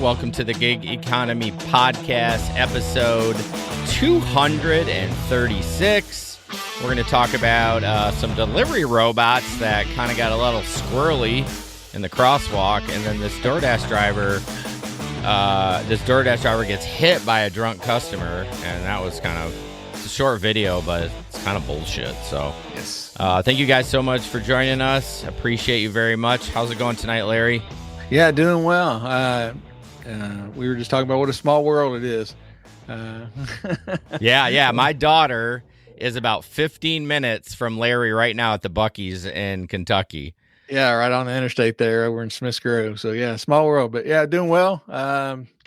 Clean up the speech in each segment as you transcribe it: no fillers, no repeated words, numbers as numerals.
Welcome to the Gig Economy Podcast, episode 236. We're going to talk about some delivery robots that kind of got a little squirrely in the crosswalk, and then this DoorDash driver gets hit by a drunk customer, and that was it's a short video, but it's kind of bullshit. So, yes. Thank you guys so much for joining us. Appreciate you very much. How's it going tonight, Larry? Yeah, doing well. We were just talking about what a small world it is. Yeah. My daughter is about 15 minutes from Larry right now at the Buc-ee's in Kentucky. Yeah, right on the interstate there over in Smiths Grove. So, yeah, small world. But, yeah, doing well.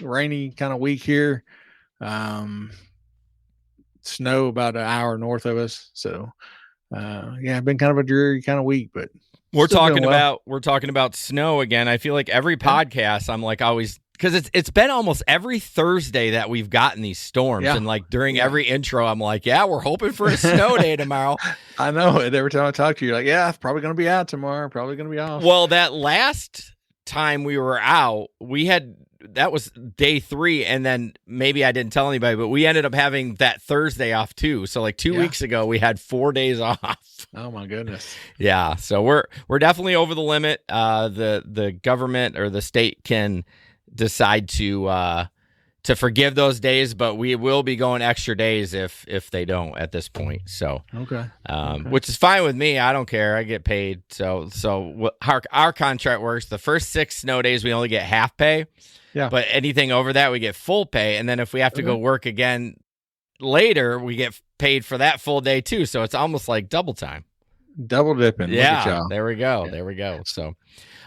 Rainy kind of week here. Snow about an hour north of us. So, been kind of a dreary kind of week, but we're talking about snow again. I feel like every podcast I'm like always, because it's been almost every Thursday that we've gotten these storms, and like during every intro I'm like, we're hoping for a snow day tomorrow. I know it. Every time I talk to you, you're like, it's probably going to be out tomorrow, probably going to be off. Well, that last time we were out, that was day 3, and then maybe I didn't tell anybody, but we ended up having that Thursday off too. So like 2 weeks ago, we had 4 days off. Oh my goodness. Yeah. So we're definitely over the limit. The government or the state can decide to forgive those days, but we will be going extra days if they don't at this point. So, okay. Which is fine with me. I don't care. I get paid. So our contract works. The first 6 snow days, we only get half pay. Yeah. But anything over that, we get full pay. And then if we have to go work again later, we get paid for that full day too. So it's almost like double time. Double dipping. Yeah. There we go. Yeah. There we go. So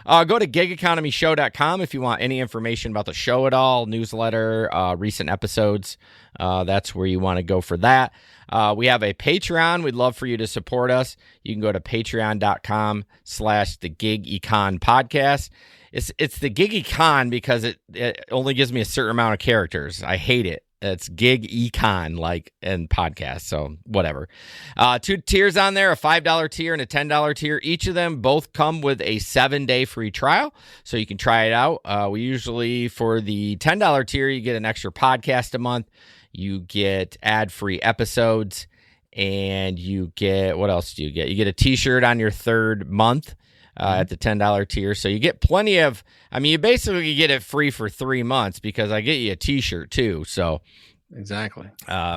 go to gigeconomyshow.com if you want any information about the show at all, newsletter, recent episodes. That's where you want to go for that. We have a Patreon. We'd love for you to support us. You can go to patreon.com/the-gig-econ-podcast. It's the Gig Econ because it only gives me a certain amount of characters. I hate it. It's Gig Econ, like in podcast. So whatever. 2 tiers on there, a $5 tier and a $10 tier. Each of them both come with a 7-day free trial, so you can try it out. We usually, for the $10 tier, you get an extra podcast a month. You get ad-free episodes, and you get, what else do you get? You get a t-shirt on your 3rd month. At the $10 tier. So you get plenty of, you basically get it free for 3 months because I get you a t-shirt too. So exactly.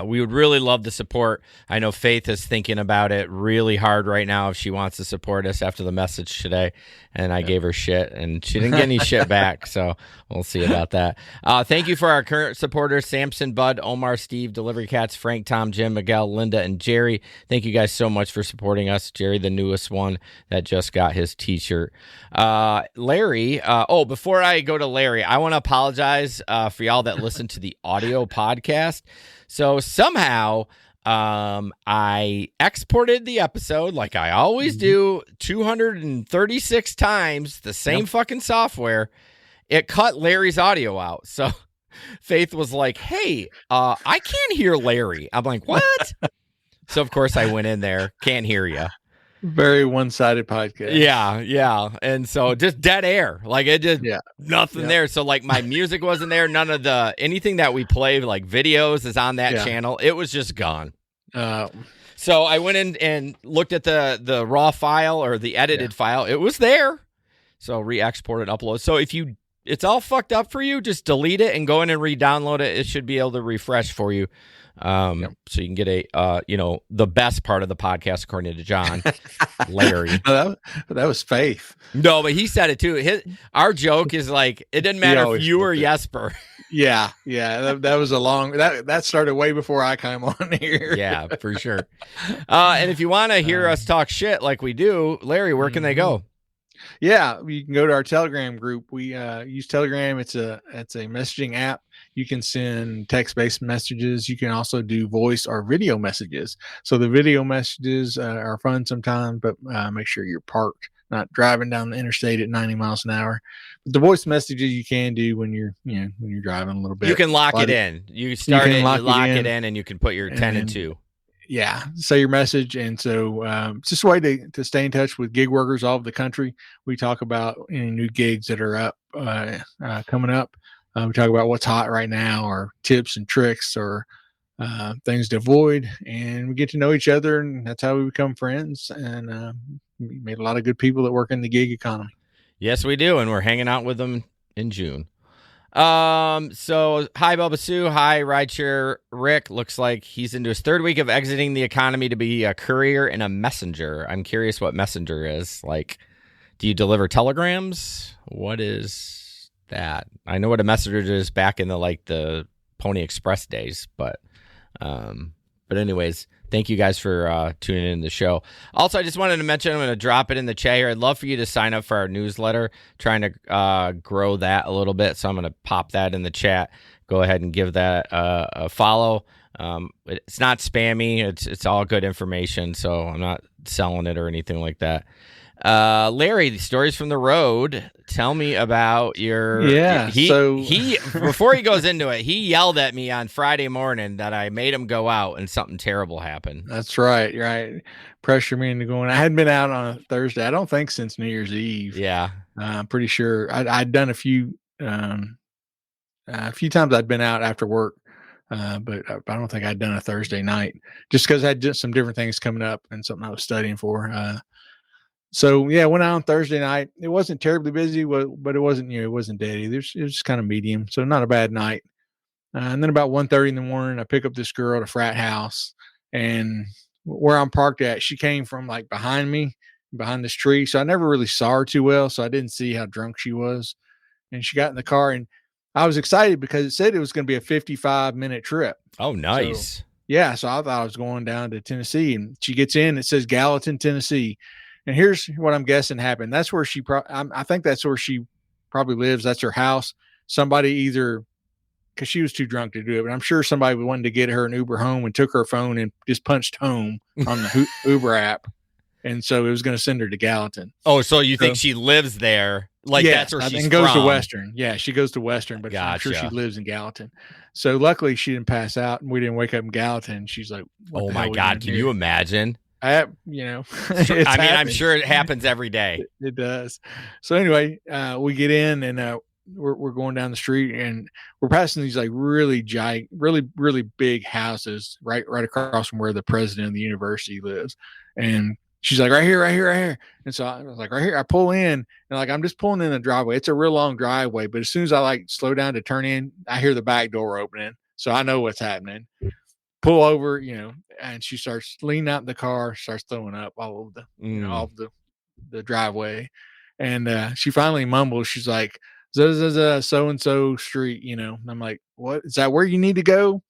We would really love the support. I know Faith is thinking about it really hard right now if she wants to support us after the message today. And I gave her shit, and she didn't get any shit back. So we'll see about that. Thank you for our current supporters, Samson, Bud, Omar, Steve, Delivery Cats, Frank, Tom, Jim, Miguel, Linda, and Jerry. Thank you guys so much for supporting us. Jerry, the newest one that just got his t-shirt. Larry, before I go to Larry, I want to apologize for y'all that listen to the audio podcast. So somehow I exported the episode like I always do 236 times, the same fucking software. It cut Larry's audio out. So Faith was like, hey, I can't hear Larry. I'm like, what? So of course I went in there. Can't hear you. Very one-sided podcast. Yeah. And so just dead air. Like it just nothing there. So like my music wasn't there. None of anything that we play, like videos, is on that channel. It was just gone. So I went in and looked at the raw file or the edited file. It was there. So re-export and upload. So if it's all fucked up for you, just delete it and go in and re-download it. It should be able to refresh for you. So you can get the best part of the podcast, according to John, Larry. That was Faith. No, but he said it too. Our joke is like, it didn't matter if you or Jesper. Yeah. That was that started way before I came on here. Yeah, for sure. And if you want to hear us talk shit like we do, Larry, where can they go? Yeah, you can go to our Telegram group. We use Telegram. It's a messaging app. You can send text-based messages. You can also do voice or video messages. So the video messages are fun sometimes, but make sure you're parked, not driving down the interstate at 90 miles an hour. But the voice messages you can do when you're driving a little bit. You can lock it in. You lock it in, and you can put your 10 and 2. Yeah, say your message. And so it's just a way to stay in touch with gig workers all over the country. We talk about any new gigs that are up coming up. We talk about what's hot right now, or tips and tricks, or things to avoid, and we get to know each other, and that's how we become friends. And we made a lot of good people that work in the gig economy. Yes, we do, and we're hanging out with them in June. So hi Bubba Sue, hi Rideshare Rick. Looks like he's into his third week of exiting the economy to be a courier and a messenger. I'm curious what messenger is. Like, do you deliver telegrams? What is that? I know what a messenger is back in the Pony Express days, but anyways, thank you guys for tuning in the show. Also, I just wanted to mention, I'm going to drop it in the chat here. I'd love for you to sign up for our newsletter, trying to grow that a little bit. So I'm going to pop that in the chat. Go ahead and give that a follow. It's not spammy. It's all good information. So I'm not selling it or anything like that. Larry, the stories from the road. Tell me about your. Yeah. He before he goes into it, he yelled at me on Friday morning that I made him go out and something terrible happened. That's right. Right. Pressure me into going. I hadn't been out on a Thursday, I don't think, since New Year's Eve. Yeah. I'm pretty sure I'd done a few times I'd been out after work. But I don't think I'd done a Thursday night, just because I had just some different things coming up and something I was studying for. So yeah, went out on Thursday night. It wasn't terribly busy, but it wasn't, it wasn't dead either. It was just kind of medium. So not a bad night. And then about 1:30 in the morning, I pick up this girl at a frat house, and where I'm parked at, she came from like behind me, behind this tree. So I never really saw her too well. So I didn't see how drunk she was. And she got in the car, and I was excited because it said it was going to be a 55-minute trip. Oh, nice. So, yeah. So I thought I was going down to Tennessee, and she gets in, it says Gallatin, Tennessee. And here's what I'm guessing happened. That's where I think that's where she probably lives. That's her house. Somebody either, because she was too drunk to do it, but I'm sure somebody wanted to get her an Uber home and took her phone and just punched home on the Uber app. And so it was going to send her to Gallatin. Oh, so you think she lives there? Like, yeah, that's where she's and goes to Western. Yeah, she goes to Western, but gotcha. I'm sure she lives in Gallatin. So luckily she didn't pass out, and we didn't wake up in Gallatin. She's like, oh my God, can you imagine? I'm sure it happens every day. It does. So anyway, we get in, and we're going down the street, and we're passing these like really big houses right across from where the president of the university lives. And she's like, right here. And so I was like, right here. I pull in, and like, I'm just pulling in the driveway. It's a real long driveway, but as soon as I like slow down to turn in, I hear the back door opening. So I know what's happening. Pull over, and she starts leaning out in the car, starts throwing up all of the driveway. And she finally mumbles. She's like, so-and-so street, And I'm like, what? Is that where you need to go?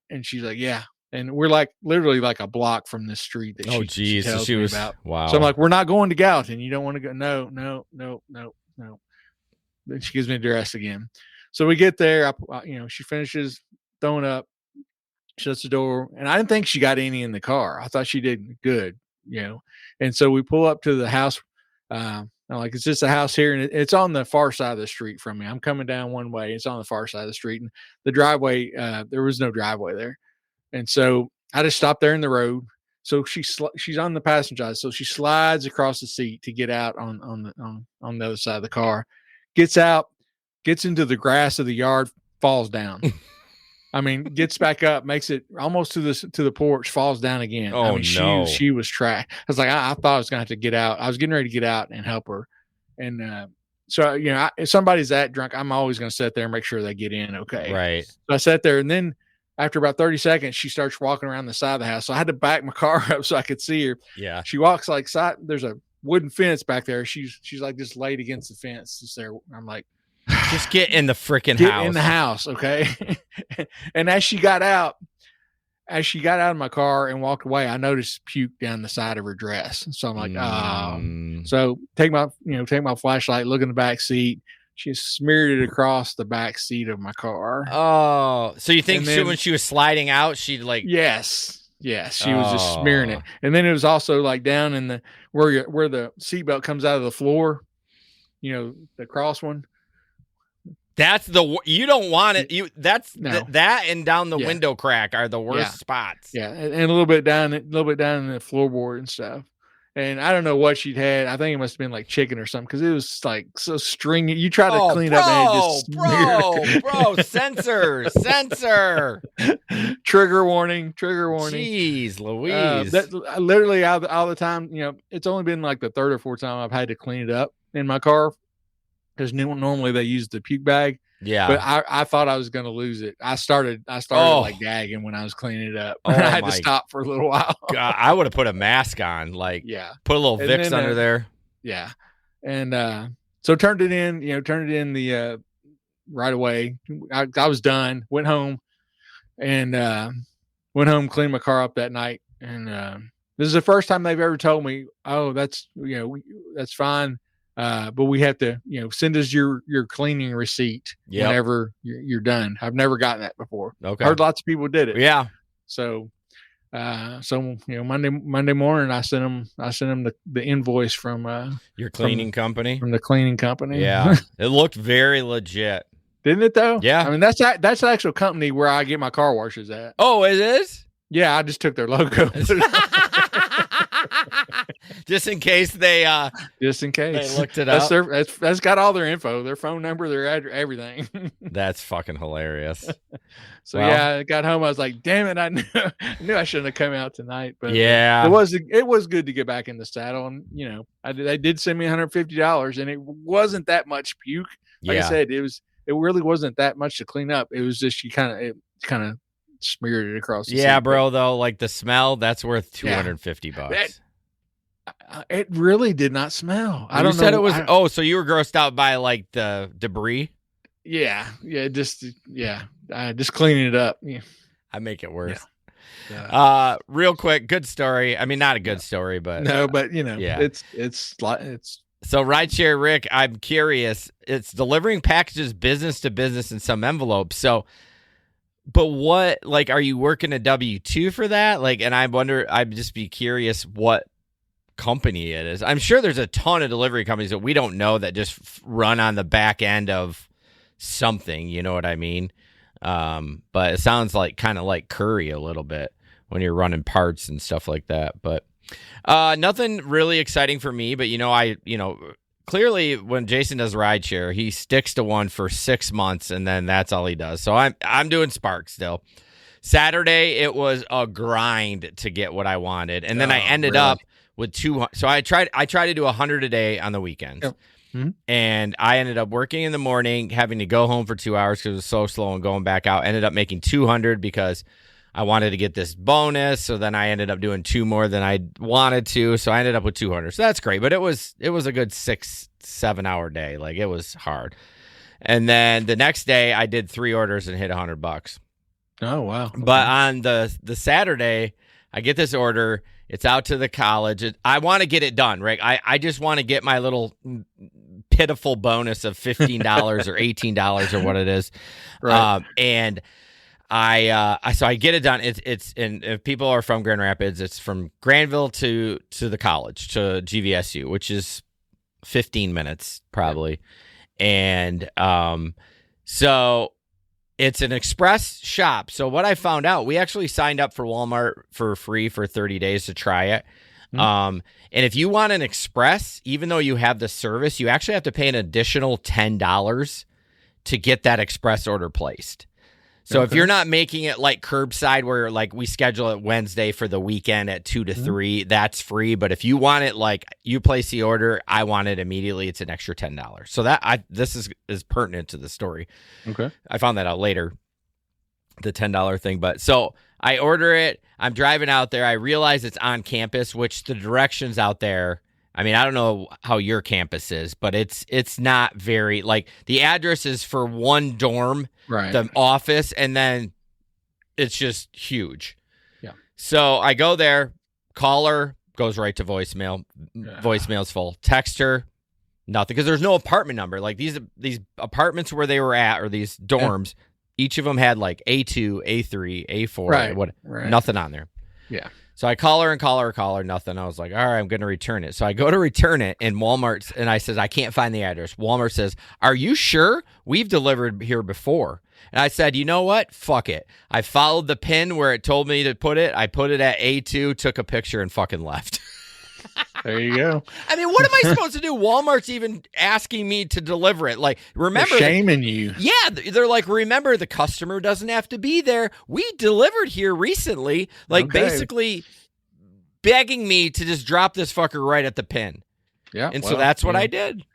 And she's like, yeah. And we're like literally like a block from this street that she tells me about. Wow. So I'm like, we're not going to Gallatin. You don't want to go. No. Then she gives me the address again. So we get there. She finishes throwing up, shuts the door, and I didn't think she got any in the car. I thought she did good, And so we pull up to the house. I'm like, it's just a house here, and it's on the far side of the street from me. I'm coming down one way. It's on the far side of the street, and the driveway, there was no driveway there. And so I just stopped there in the road. So she's on the passenger side. So she slides across the seat to get out on the other side of the car, gets out, gets into the grass of the yard, falls down. I mean, gets back up, makes it almost to the porch, falls down again. Oh, no. She was trash. I was like, I thought I was going to have to get out. I was getting ready to get out and help her. And so, if somebody's that drunk, I'm always going to sit there and make sure they get in okay. Right. So I sat there, and then after about 30 seconds, she starts walking around the side of the house. So I had to back my car up so I could see her. Yeah. She walks like there's a wooden fence back there. She's like just laid against the fence just there. I'm like, just get in the freaking house. Get in the house, okay? And as she got out of my car and walked away, I noticed puke down the side of her dress. So I'm like, oh. So take my flashlight, look in the back seat. She smeared it across the back seat of my car. Oh, so you think when she was sliding out, she'd like? Yes, she was just smearing it, and then it was also like down in the where the seatbelt comes out of the floor, the cross one. That's you don't want it. That and down the window crack are the worst spots. Yeah, and a little bit down in the floorboard and stuff. and I don't know what she'd had. I think it must have been like chicken or something because it was like so stringy. You try to clean it up and it just bro, censor. Trigger warning. Jeez, Louise. Literally all the time. It's only been like the third or fourth time I've had to clean it up in my car because normally they use the puke bag. Yeah, but I thought I was going to lose it. I started like gagging when I was cleaning it up. I had to stop for a little while. God, I would have put a mask on, put a little Vicks under there. Yeah, and so turned it in the right away. I was done. Went home and cleaned my car up that night. And this is the first time they've ever told me, "Oh, that's that's fine." But we have to, send us your cleaning receipt whenever you're done. I've never gotten that before. Okay. Heard lots of people did it. Yeah. So Monday morning I sent them the invoice from your cleaning company. From the cleaning company. Yeah. It looked very legit. Didn't it though? Yeah. I mean that's the actual company where I get my car washes at. Oh, it is? Yeah, I just took their logo. Just in case they looked it up. That's got all their info, their phone number, their address, everything. That's fucking hilarious. So I got home. I was like, damn it, I knew I shouldn't have come out tonight. But yeah, it was good to get back in the saddle. And they did send me $150, and it wasn't that much puke. Like I said, it really wasn't that much to clean up. It was just it kind of smeared it across the seat. Bro, though, like the smell, that's worth $250. It really did not smell. I don't know. Said it was. So you were grossed out by like the debris? Yeah, just cleaning it up. Yeah, I make it worse. Yeah. Real quick, good story. I mean, not a good story, but no, but it's So rideshare Rick, I'm curious. It's delivering packages business to business in some envelopes. So. But what, like, are you working a W-2 for that? Like, and I wonder, I'd just be curious what company it is. I'm sure there's a ton of delivery companies that we don't know that just run on the back end of something, you know what I mean? But it sounds like kind of like Curry a little bit when you're running parts and stuff like that. But nothing really exciting for me, but clearly, when Jason does rideshare, he sticks to one for 6 months, and then that's all he does. So I'm doing Spark still. Saturday, it was a grind to get what I wanted, and then I ended up with 200. So I tried to do 100 a day on the weekends, and I ended up working in the morning, having to go home for 2 hours because it was so slow, and going back out. Ended up making 200 because I wanted to get this bonus, so then I ended up doing 2 more than I wanted to, so I ended up with 200. So that's great, but it was a good 6-7 hour day. Like, it was hard. And then the next day, I did 3 orders and hit $100. Oh wow! Okay. But on the Saturday, I get this order. It's out to the college. I want to get it done, right? I just want to get my little pitiful bonus of $15 or $18 or what it is, right. And so I get it done. It's and if people are from Grand Rapids, it's from Granville to the college, to GVSU, which is 15 minutes probably. And so it's an express shop. So what I found out, we actually signed up for Walmart for free for 30 days to try it. And if you want an express, even though you have the service, you actually have to pay an additional $10 to get that express order placed. So if you're not making it like curbside, where like we schedule it Wednesday for the weekend at 2 to 3, that's free. But if you want it, like you place the order, I want it immediately, it's an extra $10. So this is pertinent to the story. Okay. I found that out later, the $10 thing. But so I order it. I'm driving out there. I realize it's on campus, which the directions out there, I mean, I don't know how your campus is, but it's not very, like, the address is for one dorm, right, the office, and then it's just huge. Yeah. So I go there, call her, goes right to voicemail. Yeah. Voicemail's full. Text her, nothing, because there's no apartment number. Like, these apartments where they were at, or these dorms, each of them had like A2, A3, A4, right. Nothing on there. Yeah. So I call her, nothing. I was like, all right, I'm going to return it. So I go to return it, and Walmart, and I says, I can't find the address. Walmart says, are you sure? We've delivered here before. And I said, you know what? Fuck it. I followed the pin where it told me to put it. I put it at A2, took a picture, and fucking left. There you go. I mean, what am I supposed to do? Walmart's even asking me to deliver it. Like, remember, They're shaming you. Yeah, they're like, remember, the customer doesn't have to be there. We delivered here recently, like basically begging me to just drop this fucker right at the pin. Yeah, and so that's what I did.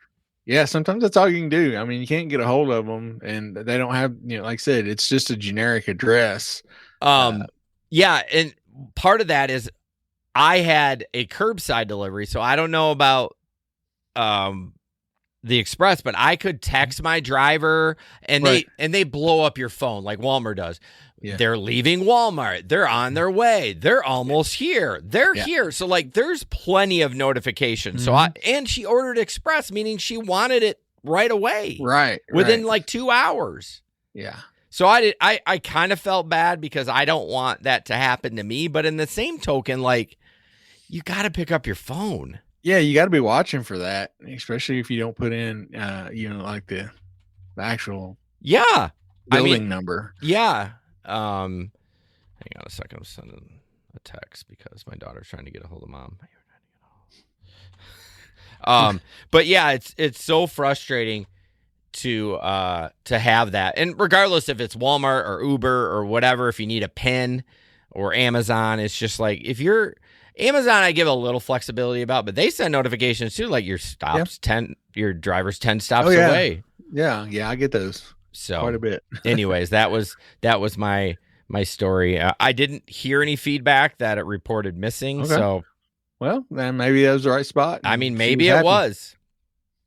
Yeah, sometimes that's all you can do. I mean, you can't get a hold of them, and they don't have, like I said, it's just a generic address. Yeah, and part of that is I had a curbside delivery, so I don't know about the express, but I could text my driver, and they blow up your phone like Walmart does. Yeah. They're leaving Walmart. They're on their way. They're almost here. They're here. So like, there's plenty of notifications. Mm-hmm. And she ordered express, meaning she wanted it right away. Right. Within like 2 hours. Yeah. So I kind of felt bad because I don't want that to happen to me. But in the same token, like, you got to pick up your phone. Yeah, you got to be watching for that, especially if you don't put in, like the actual building number. Yeah. Hang on a second. I'm sending a text because my daughter's trying to get a hold of mom. But yeah, it's so frustrating to have that. And regardless if it's Walmart or Uber or whatever, if you need a PIN or Amazon, it's just like, if you're Amazon, I give a little flexibility about, but they send notifications too, like your stops your driver's 10 stops away. Yeah, I get those. So quite a bit. Anyways, that was my story. I didn't hear any feedback that it reported missing. Okay. So, well, then maybe that was the right spot. I mean, maybe it was.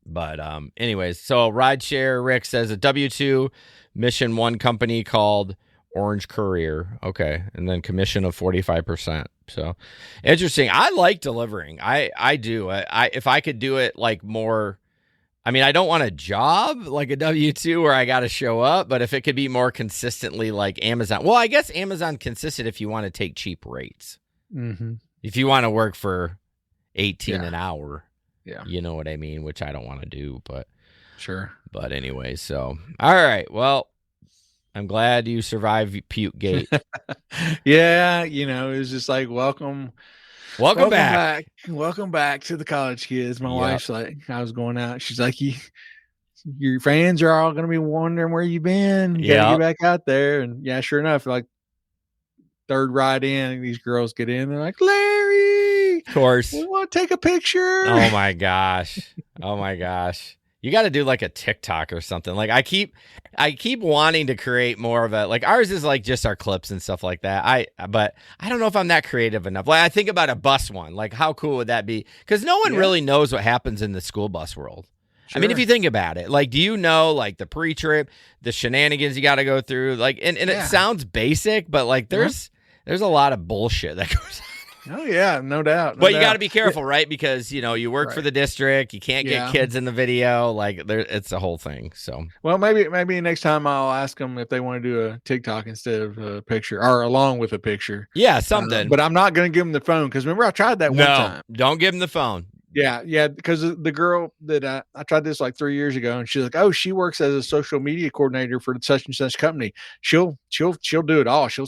But anyways, so Rideshare Rick says a W-2 mission one company called Orange Courier. Okay, and then commission of 45%. So interesting. I like delivering. I do. If I could do it like more. I mean, I don't want a job like a W-2 where I got to show up, but if it could be more consistently like Amazon. Well, I guess Amazon consistent if you want to take cheap rates. Mm-hmm. If you want to work for $18 an hour, yeah, you know what I mean, which I don't want to do, but sure. But anyway, so all right. Well, I'm glad you survived Puke Gate. Yeah, it was just like welcome back. Welcome back to the college kids. My wife's like, I was going out. She's like, your fans are all going to be wondering where you been. You got to get back out there. And yeah, sure enough, like third ride in, these girls get in. They're like, Larry, of course, we want to take a picture. Oh my gosh. You got to do like a TikTok or something. Like I keep wanting to create more of a, like ours is like just our clips and stuff like that. But I don't know if I'm that creative enough. Like I think about a bus one. Like how cool would that be? Because no one really knows what happens in the school bus world. Sure. I mean, if you think about it, like, do you know like the pre-trip, the shenanigans you got to go through? Like, and it sounds basic, but like there's a lot of bullshit that goes on. Oh yeah, no doubt. But you got to be careful, right? Because you work for the district, you can't get kids in the video. Like it's a whole thing. So well, maybe next time I'll ask them if they want to do a TikTok instead of a picture or along with a picture. Yeah, something. But I'm not going to give them the phone because remember I tried that one time. Don't give them the phone. Yeah, because the girl that I tried this like 3 years ago, and she's like, "Oh, she works as a social media coordinator for such and such company. She'll do it all. So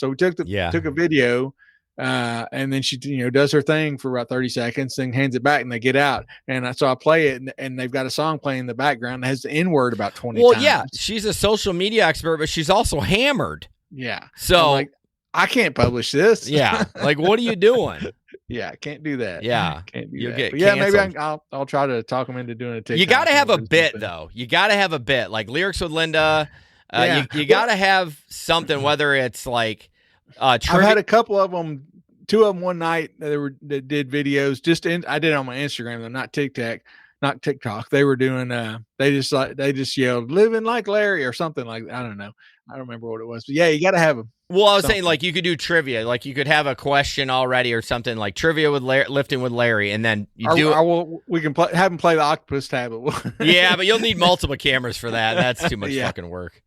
we took a video." And then she, does her thing for about 30 seconds, then hands it back and they get out. And so I play it and they've got a song playing in the background that has the N word about 20 times. Well, yeah, she's a social media expert, but she's also hammered. Yeah. So like, I can't publish this. Yeah. Like, what are you doing? Yeah. Can't do that. Yeah. Can't do that. Yeah. Maybe I'll try to talk them into doing a TikTok. You got to have a bit though. You got to have a bit like Lyrics with Linda. You got to have something, whether it's like, I've had a couple of them. Two of them one night that did videos. I did it on my Instagram, though, not TikTok. They were doing. They just yelled "Living like Larry" or something like that. I don't know. I don't remember what it was. But yeah, you got to have them. Well, I was saying like you could do trivia. Like you could have a question already or something like trivia with lifting with Larry, and then we can have them play the Octopus tablet. Yeah, but you'll need multiple cameras for that. That's too much fucking work.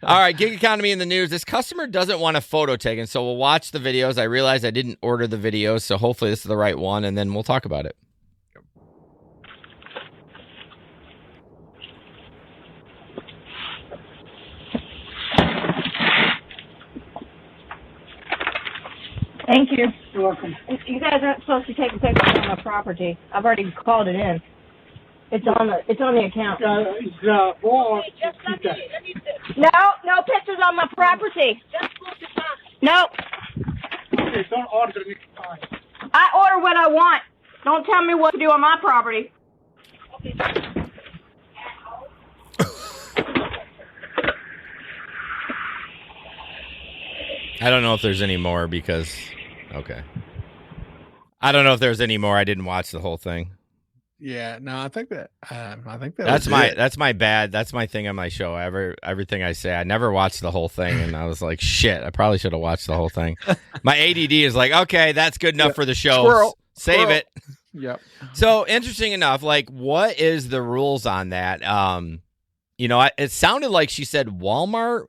All right, gig economy in the news. This customer doesn't want a photo taken, so we'll watch the videos. I realize I didn't order the videos, so hopefully this is the right one, and then we'll talk about it. Thank you. You're welcome. You guys aren't supposed to take pictures on my property. I've already called it in. It's on the account. No pictures on my property. No. Okay, don't order me. I order what I want. Don't tell me what to do on my property. I don't know if there's any more because, okay. I don't know if there's any more. I didn't watch the whole thing. Yeah, no, I think that that's my bad. That's my thing on my show. Everything I say, I never watched the whole thing, and I was like, shit, I probably should have watched the whole thing. My ADD is like, okay, that's good enough for the show. Save it. Yep. So interesting enough, like, what is the rules on that? It sounded like she said Walmart,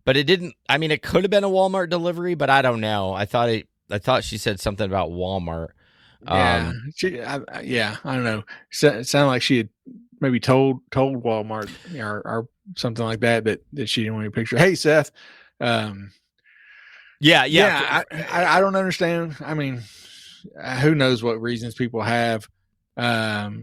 but it didn't. I mean, it could have been a Walmart delivery, but I don't know. I thought she said something about Walmart. Yeah, I don't know. It sounded like she had maybe told Walmart or something like that she didn't want a picture. Hey, Seth. I don't understand. I mean, who knows what reasons people have for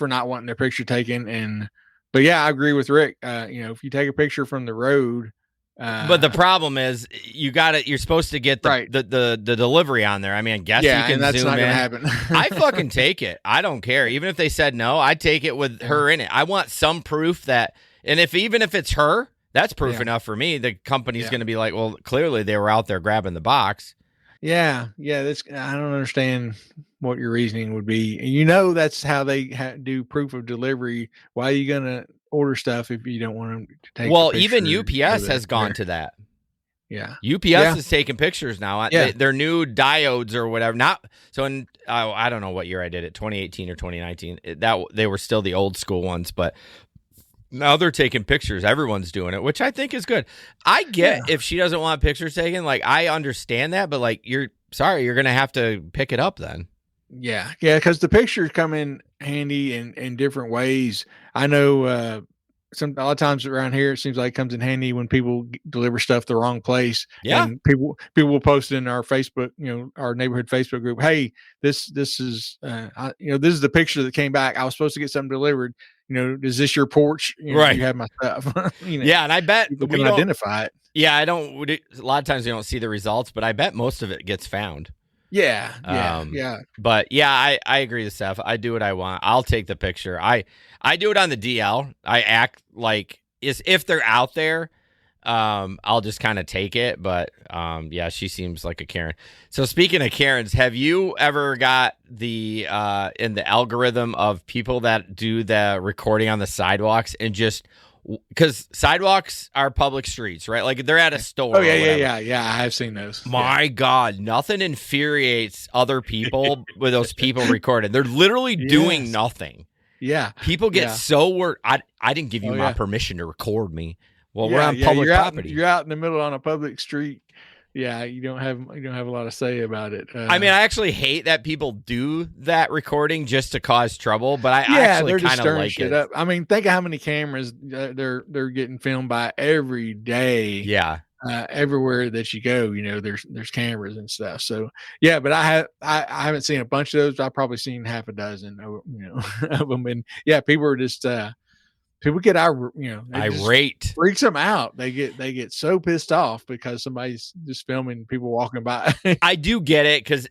not wanting their picture taken. But yeah, I agree with Rick. If you take a picture from the road. But the problem is you're supposed to get the delivery on there. I mean, I guess you can and that's zoom not in. gonna happen. I fucking take it. I don't care. Even if they said no, I'd take it with her in it. I want some proof that, and even if it's her, that's proof enough for me. The company's going to be like, well, clearly they were out there grabbing the box. Yeah. I don't understand what your reasoning would be. That's how they do proof of delivery. Why are you going to order stuff if you don't want them to take? Well, even UPS has gone to that. Yeah, UPS is taking pictures now. Their new diodes or whatever. I don't know what year I did it, 2018 or 2019. They were still the old school ones, but now they're taking pictures. Everyone's doing it, which I think is good. I get if she doesn't want pictures taken. Like, I understand that, but like, you're going to have to pick it up then. Yeah, because the pictures come in handy in different ways. I know a lot of times around here it seems like it comes in handy when people deliver stuff the wrong place. Yeah, and people will post in our Facebook, our neighborhood Facebook group. Hey, this is this is the picture that came back. I was supposed to get something delivered. Is this your porch? Right. You have my stuff. Yeah, and I bet we can identify it. Yeah, I don't. A lot of times you don't see the results, but I bet most of it gets found. Yeah. But yeah, I agree with Steph. I do what I want. I'll take the picture. I do it on the DL. I act like if they're out there, I'll just kind of take it. But yeah, she seems like a Karen. So speaking of Karens, have you ever got the in the algorithm of people that do the recording on the sidewalks and just, because sidewalks are public streets, right? Like they're at a store. Oh yeah. I have seen those. My God, nothing infuriates other people with those people recording. They're literally doing nothing. Yeah, people get so worried. I didn't give you my permission to record me. Well, we're on public property. You're out in the middle on a public street. Yeah, you don't have a lot to say about it. I mean, I actually hate that people do that recording just to cause trouble, but I actually kind of like it. Up. I mean, think of how many cameras they're getting filmed by every day. Yeah, everywhere that you go, there's cameras and stuff. So yeah, but I haven't seen a bunch of those. I've probably seen half a dozen, of them, and yeah, people are just. People get irate, freaks them out. They get so pissed off because somebody's just filming people walking by. I do get it because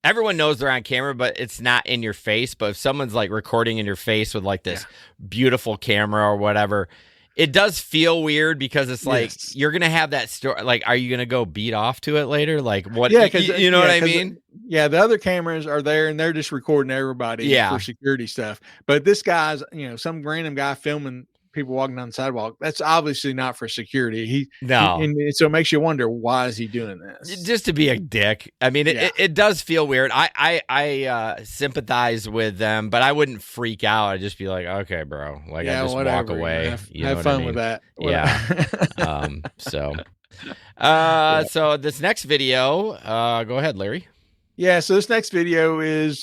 everyone knows they're on camera, but it's not in your face. But if someone's like recording in your face with like this beautiful camera or whatever, it does feel weird because it's like you're gonna have that story. Like, are you gonna go beat off to it later? Like, what? Yeah, you know what I mean? Yeah, the other cameras are there and they're just recording everybody for security stuff. But this guy's, some random guy filming people walking down the sidewalk. That's obviously not for security. And so it makes you wonder, why is he doing this? Just to be a dick. I mean, it does feel weird. I sympathize with them, but I wouldn't freak out. I'd just be like, okay, bro. Like, I just walk away. Have fun with that. Yeah. So this next video, go ahead, Larry. Yeah, so this next video is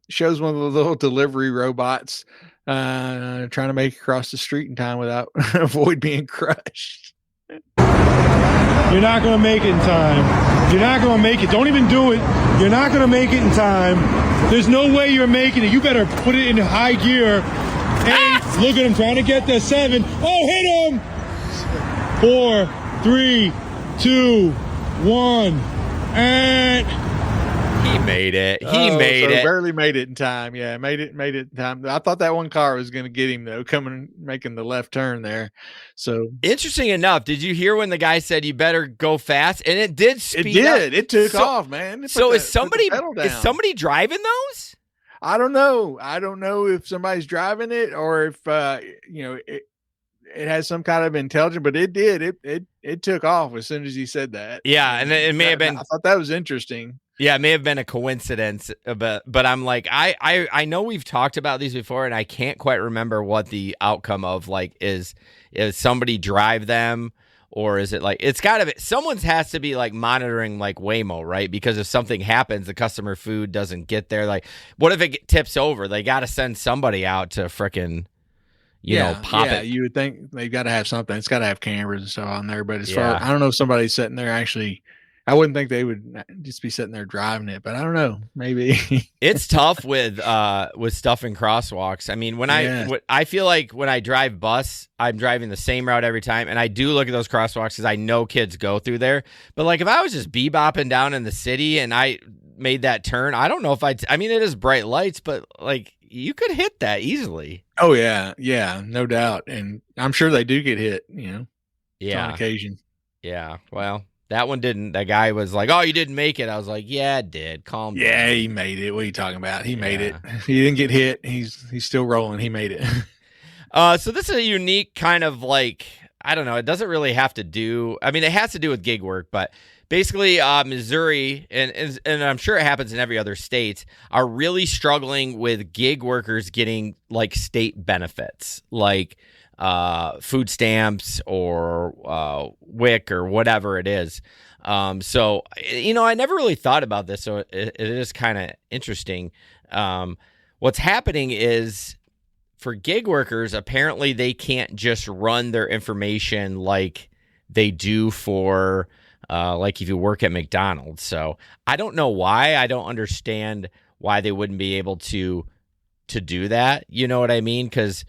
shows one of the little delivery robots trying to make it across the street in time without avoid being crushed. You're not going to make it in time. You're not going to make it. Don't even do it. You're not going to make it in time. There's no way you're making it. You better put it in high gear. 8, look at him trying to get the 7. Oh, hit him! 4, 3, 2, 1, and he made it. He made it. Barely made it in time. Yeah, made it in time. I thought that one car was going to get him though, making the left turn there. So interesting enough, did you hear when the guy said you better go fast? And it did speed up. It took off, man. So is somebody driving those? I don't know. I don't know if somebody's driving it or if it has some kind of intelligence, but it did. It took off as soon as he said that. Yeah, and it may have been. I thought that was interesting. Yeah, it may have been a coincidence, but I'm like, I know we've talked about these before, and I can't quite remember what the outcome of like is somebody drive them, or is it like it's got to be someone has to be like monitoring like Waymo, right? Because if something happens, the customer food doesn't get there. Like, what if it tips over? They got to send somebody out to frickin'. Pop it. You would think they've got to have something. It's got to have cameras and stuff on there. But as far, I don't know if somebody's sitting there actually. I wouldn't think they would just be sitting there driving it, but I don't know. Maybe it's tough with stuff in crosswalks. I mean, I feel like when I drive bus, I'm driving the same route every time, and I do look at those crosswalks because I know kids go through there. But like if I was just bebopping down in the city and I made that turn, I don't know if I mean, it is bright lights, but like you could hit that easily. Oh yeah, no doubt, and I'm sure they do get hit. On occasion. Yeah, well. That one didn't. That guy was like, "Oh, you didn't make it." I was like, "Yeah, it did. Calm down." Yeah, he made it. What are you talking about? He made it. He didn't get hit. He's still rolling. He made it. So this is a unique kind of like, I don't know. It doesn't really have to do. I mean, it has to do with gig work, but basically, Missouri and I'm sure it happens in every other state are really struggling with gig workers getting like state benefits, like food stamps or WIC or whatever it is. So I never really thought about this, so it is kind of interesting. What's happening is for gig workers, apparently they can't just run their information like they do for like if you work at McDonald's. So I don't know why. I don't understand why they wouldn't be able to do that. You know what I mean? Because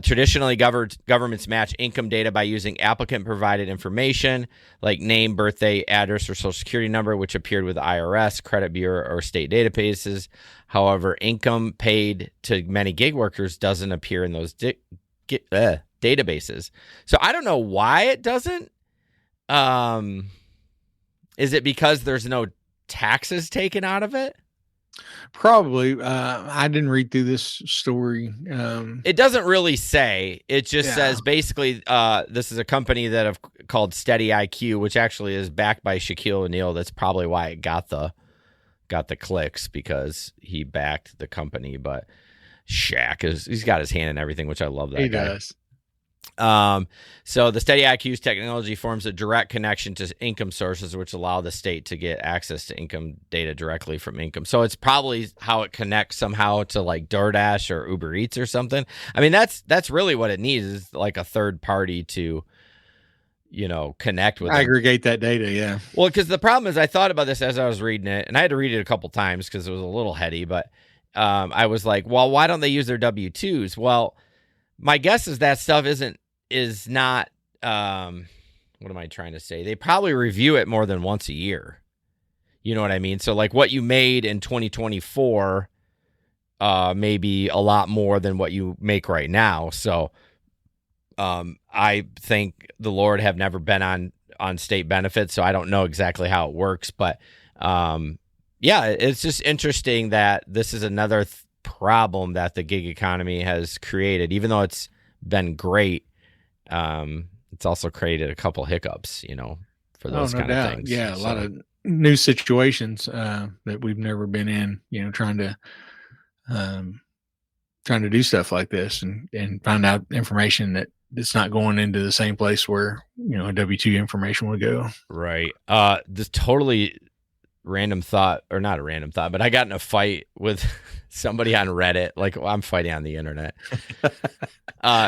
traditionally governments match income data by using applicant provided information like name, birthday, address, or social security number, which appeared with the IRS, credit bureau, or state databases. However, income paid to many gig workers doesn't appear in those databases. So I don't know why it doesn't. Is it because there's no taxes taken out of it? Probably. I didn't read through this story. It doesn't really say. It just says basically this is a company that have called Steady IQ, which actually is backed by Shaquille O'Neal. That's probably why it got the clicks, because he backed the company. But Shaq he's got his hand in everything, which I love that guy. He does. So the Steady IQ's technology forms a direct connection to income sources, which allow the state to get access to income data directly from income. So it's probably how it connects somehow to like Doordash or Uber Eats or something. I mean, that's really what it needs, is like a third party to, connect with aggregate that data. Yeah. Well, because the problem is I thought about this as I was reading it, and I had to read it a couple times because it was a little heady, but I was like, well, why don't they use their W-2s? Well, my guess is that stuff is not, what am I trying to say? They probably review it more than once a year. You know what I mean? So like what you made in 2024, maybe a lot more than what you make right now. So, I think the Lord have never been on state benefits, so I don't know exactly how it works, but, it's just interesting that this is another problem that the gig economy has created. Even though it's been great, it's also created a couple hiccups, for those kind of things. Yeah, a lot of new situations that we've never been in, trying to do stuff like this and find out information that it's not going into the same place where, a W-2 information would go. Right. This totally random thought, or not a random thought, but I got in a fight with somebody on Reddit. Like, well, I'm fighting on the internet.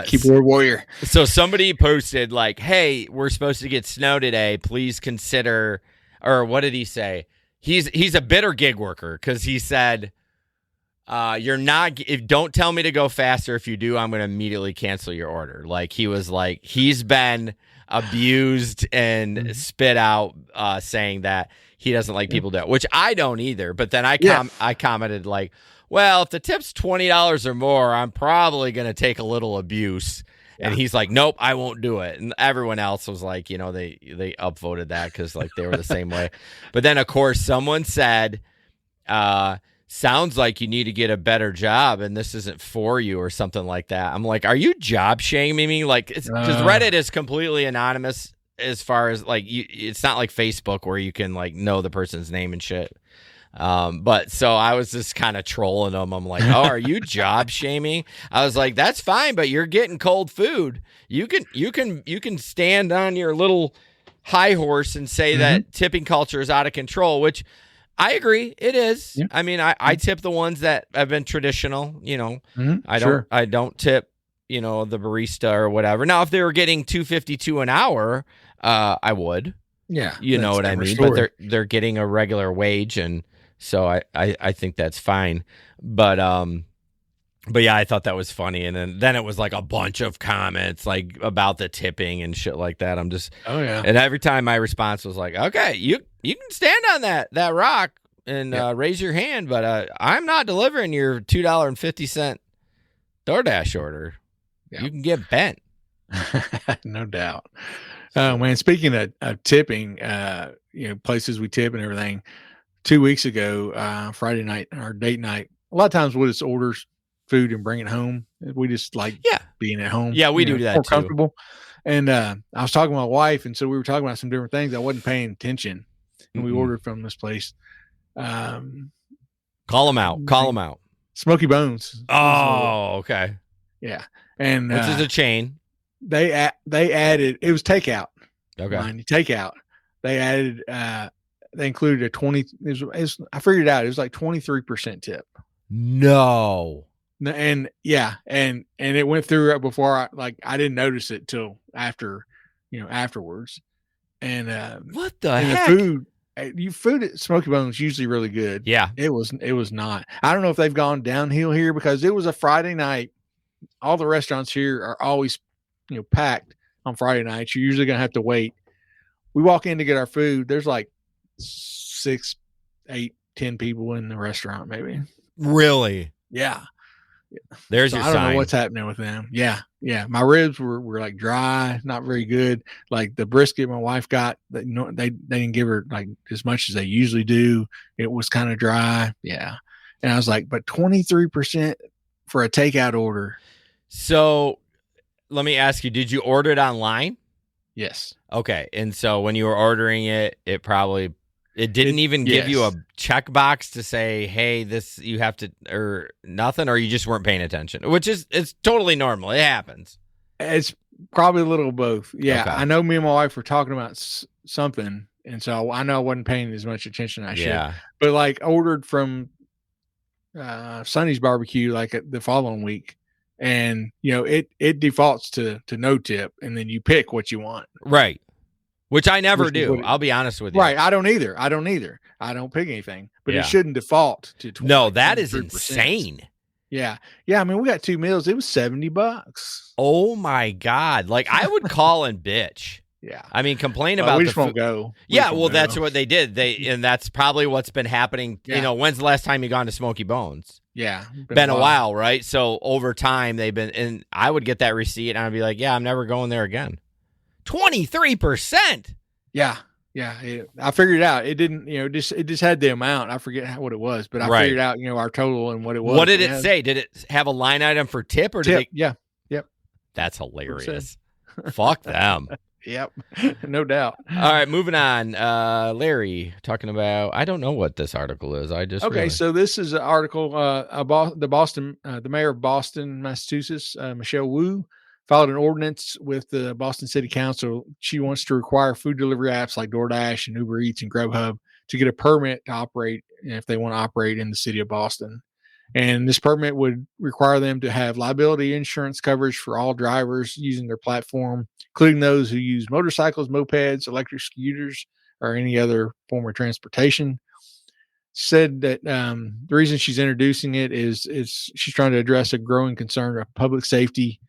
Keyboard warrior. So somebody posted like, "Hey, we're supposed to get snow today. Please consider," or what did he say? He's a bitter gig worker because he said, "You're not. Don't tell me to go faster. If you do, I'm going to immediately cancel your order." Like he was like he's been abused and spit out, saying that he doesn't like people do it, which I don't either. But then I commented like, well, if the tip's $20 or more, I'm probably going to take a little abuse. And he's like, nope, I won't do it. And everyone else was like, you know, they upvoted that because like they were the same way. But then, of course, someone said, sounds like you need to get a better job and this isn't for you or something like that. I'm like, are you job shaming me? Like, because Reddit is completely anonymous as far as like, it's not like Facebook where you can like know the person's name and shit. But so I was just kind of trolling them. I'm like, oh, are you job shaming? I was like, that's fine, but you're getting cold food. You can stand on your little high horse and say that tipping culture is out of control, which I agree. It is. Yeah. I mean, I tip the ones that have been traditional, you know, I don't tip, you know, the barista or whatever. Now, if they were getting $2.52 an hour, I would, you know what I mean? Story. But they're getting a regular wage. And so I think that's fine. But yeah, I thought that was funny. And then it was like a bunch of comments like about the tipping and shit like that. I'm just, and every time my response was like, okay, you can stand on that rock and raise your hand, but I'm not delivering your $2.50 DoorDash order. Yeah. You can get bent. No doubt. Man, speaking of tipping, you know, places we tip and everything, 2 weeks ago, Friday night, our date night, a lot of times we'll just order food and bring it home. We just like being at home. Yeah, we do that more too. Comfortable. And I was talking to my wife, and so we were talking about some different things. I wasn't paying attention, and we ordered from this place. Call them out. Smoky Bones. Oh, okay. Yeah, and which is a chain. They added. It was takeout. Okay, takeout. They added. They included a 20. I figured it out. It was like 23% tip. No. And and it went through before I didn't notice it till after, afterwards. And what the heck? The food at Smoky Bones is usually really good. Yeah, it was not. I don't know if they've gone downhill here because it was a Friday night. All the restaurants here are always, packed on Friday nights. You're usually gonna have to wait. We walk in to get our food. There's like 6, 8, 10 people in the restaurant, maybe. Really? Yeah. There's your sign. I don't know what's happening with them. Yeah. My ribs were like dry, not very good. Like the brisket my wife got, they didn't give her like as much as they usually do. It was kind of dry. Yeah. And I was like, but 23% for a takeout order. So let me ask you, did you order it online? Yes. Okay. And so when you were ordering it, it didn't even give you a checkbox to say, hey, this you have to, or nothing, or you just weren't paying attention, it's totally normal. It happens. It's probably a little of both. Yeah. Okay. I know me and my wife were talking about something. And so I know I wasn't paying as much attention as I should. But like ordered from Sonny's Barbecue like the following week. And, it defaults to no tip. And then you pick what you want. Right. Which I never do. I'll be honest with you. Right. I don't either. I don't pick anything, but it shouldn't default to 20. No, that is insane. Yeah. Yeah. I mean, we got 2 meals. It was $70. Oh my God. Like I would call and bitch. Yeah. I mean, complain about we just won't go. That's what they did. And that's probably what's been happening. Yeah. When's the last time you gone to Smoky Bones? Yeah. Been a while, right? So over time and I would get that receipt and I'd be like, yeah, I'm never going there again. 23%. Yeah. I figured it out. It didn't, it just had the amount. I forget what it was, but I figured out, our total and what it was. What did it say? Did it have a line item for tip or did it? Yeah. Yep. That's hilarious. Fuck them. Yep. No doubt. All right. Moving on. Larry talking about, I don't know what this article is. So this is an article, the mayor of Boston, Massachusetts, Michelle Wu, filed an ordinance with the Boston City Council. She wants to require food delivery apps like DoorDash and Uber Eats and Grubhub to get a permit to operate if they want to operate in the city of Boston. And this permit would require them to have liability insurance coverage for all drivers using their platform, including those who use motorcycles, mopeds, electric scooters, or any other form of transportation. Said that the reason she's introducing it is she's trying to address a growing concern of public safety,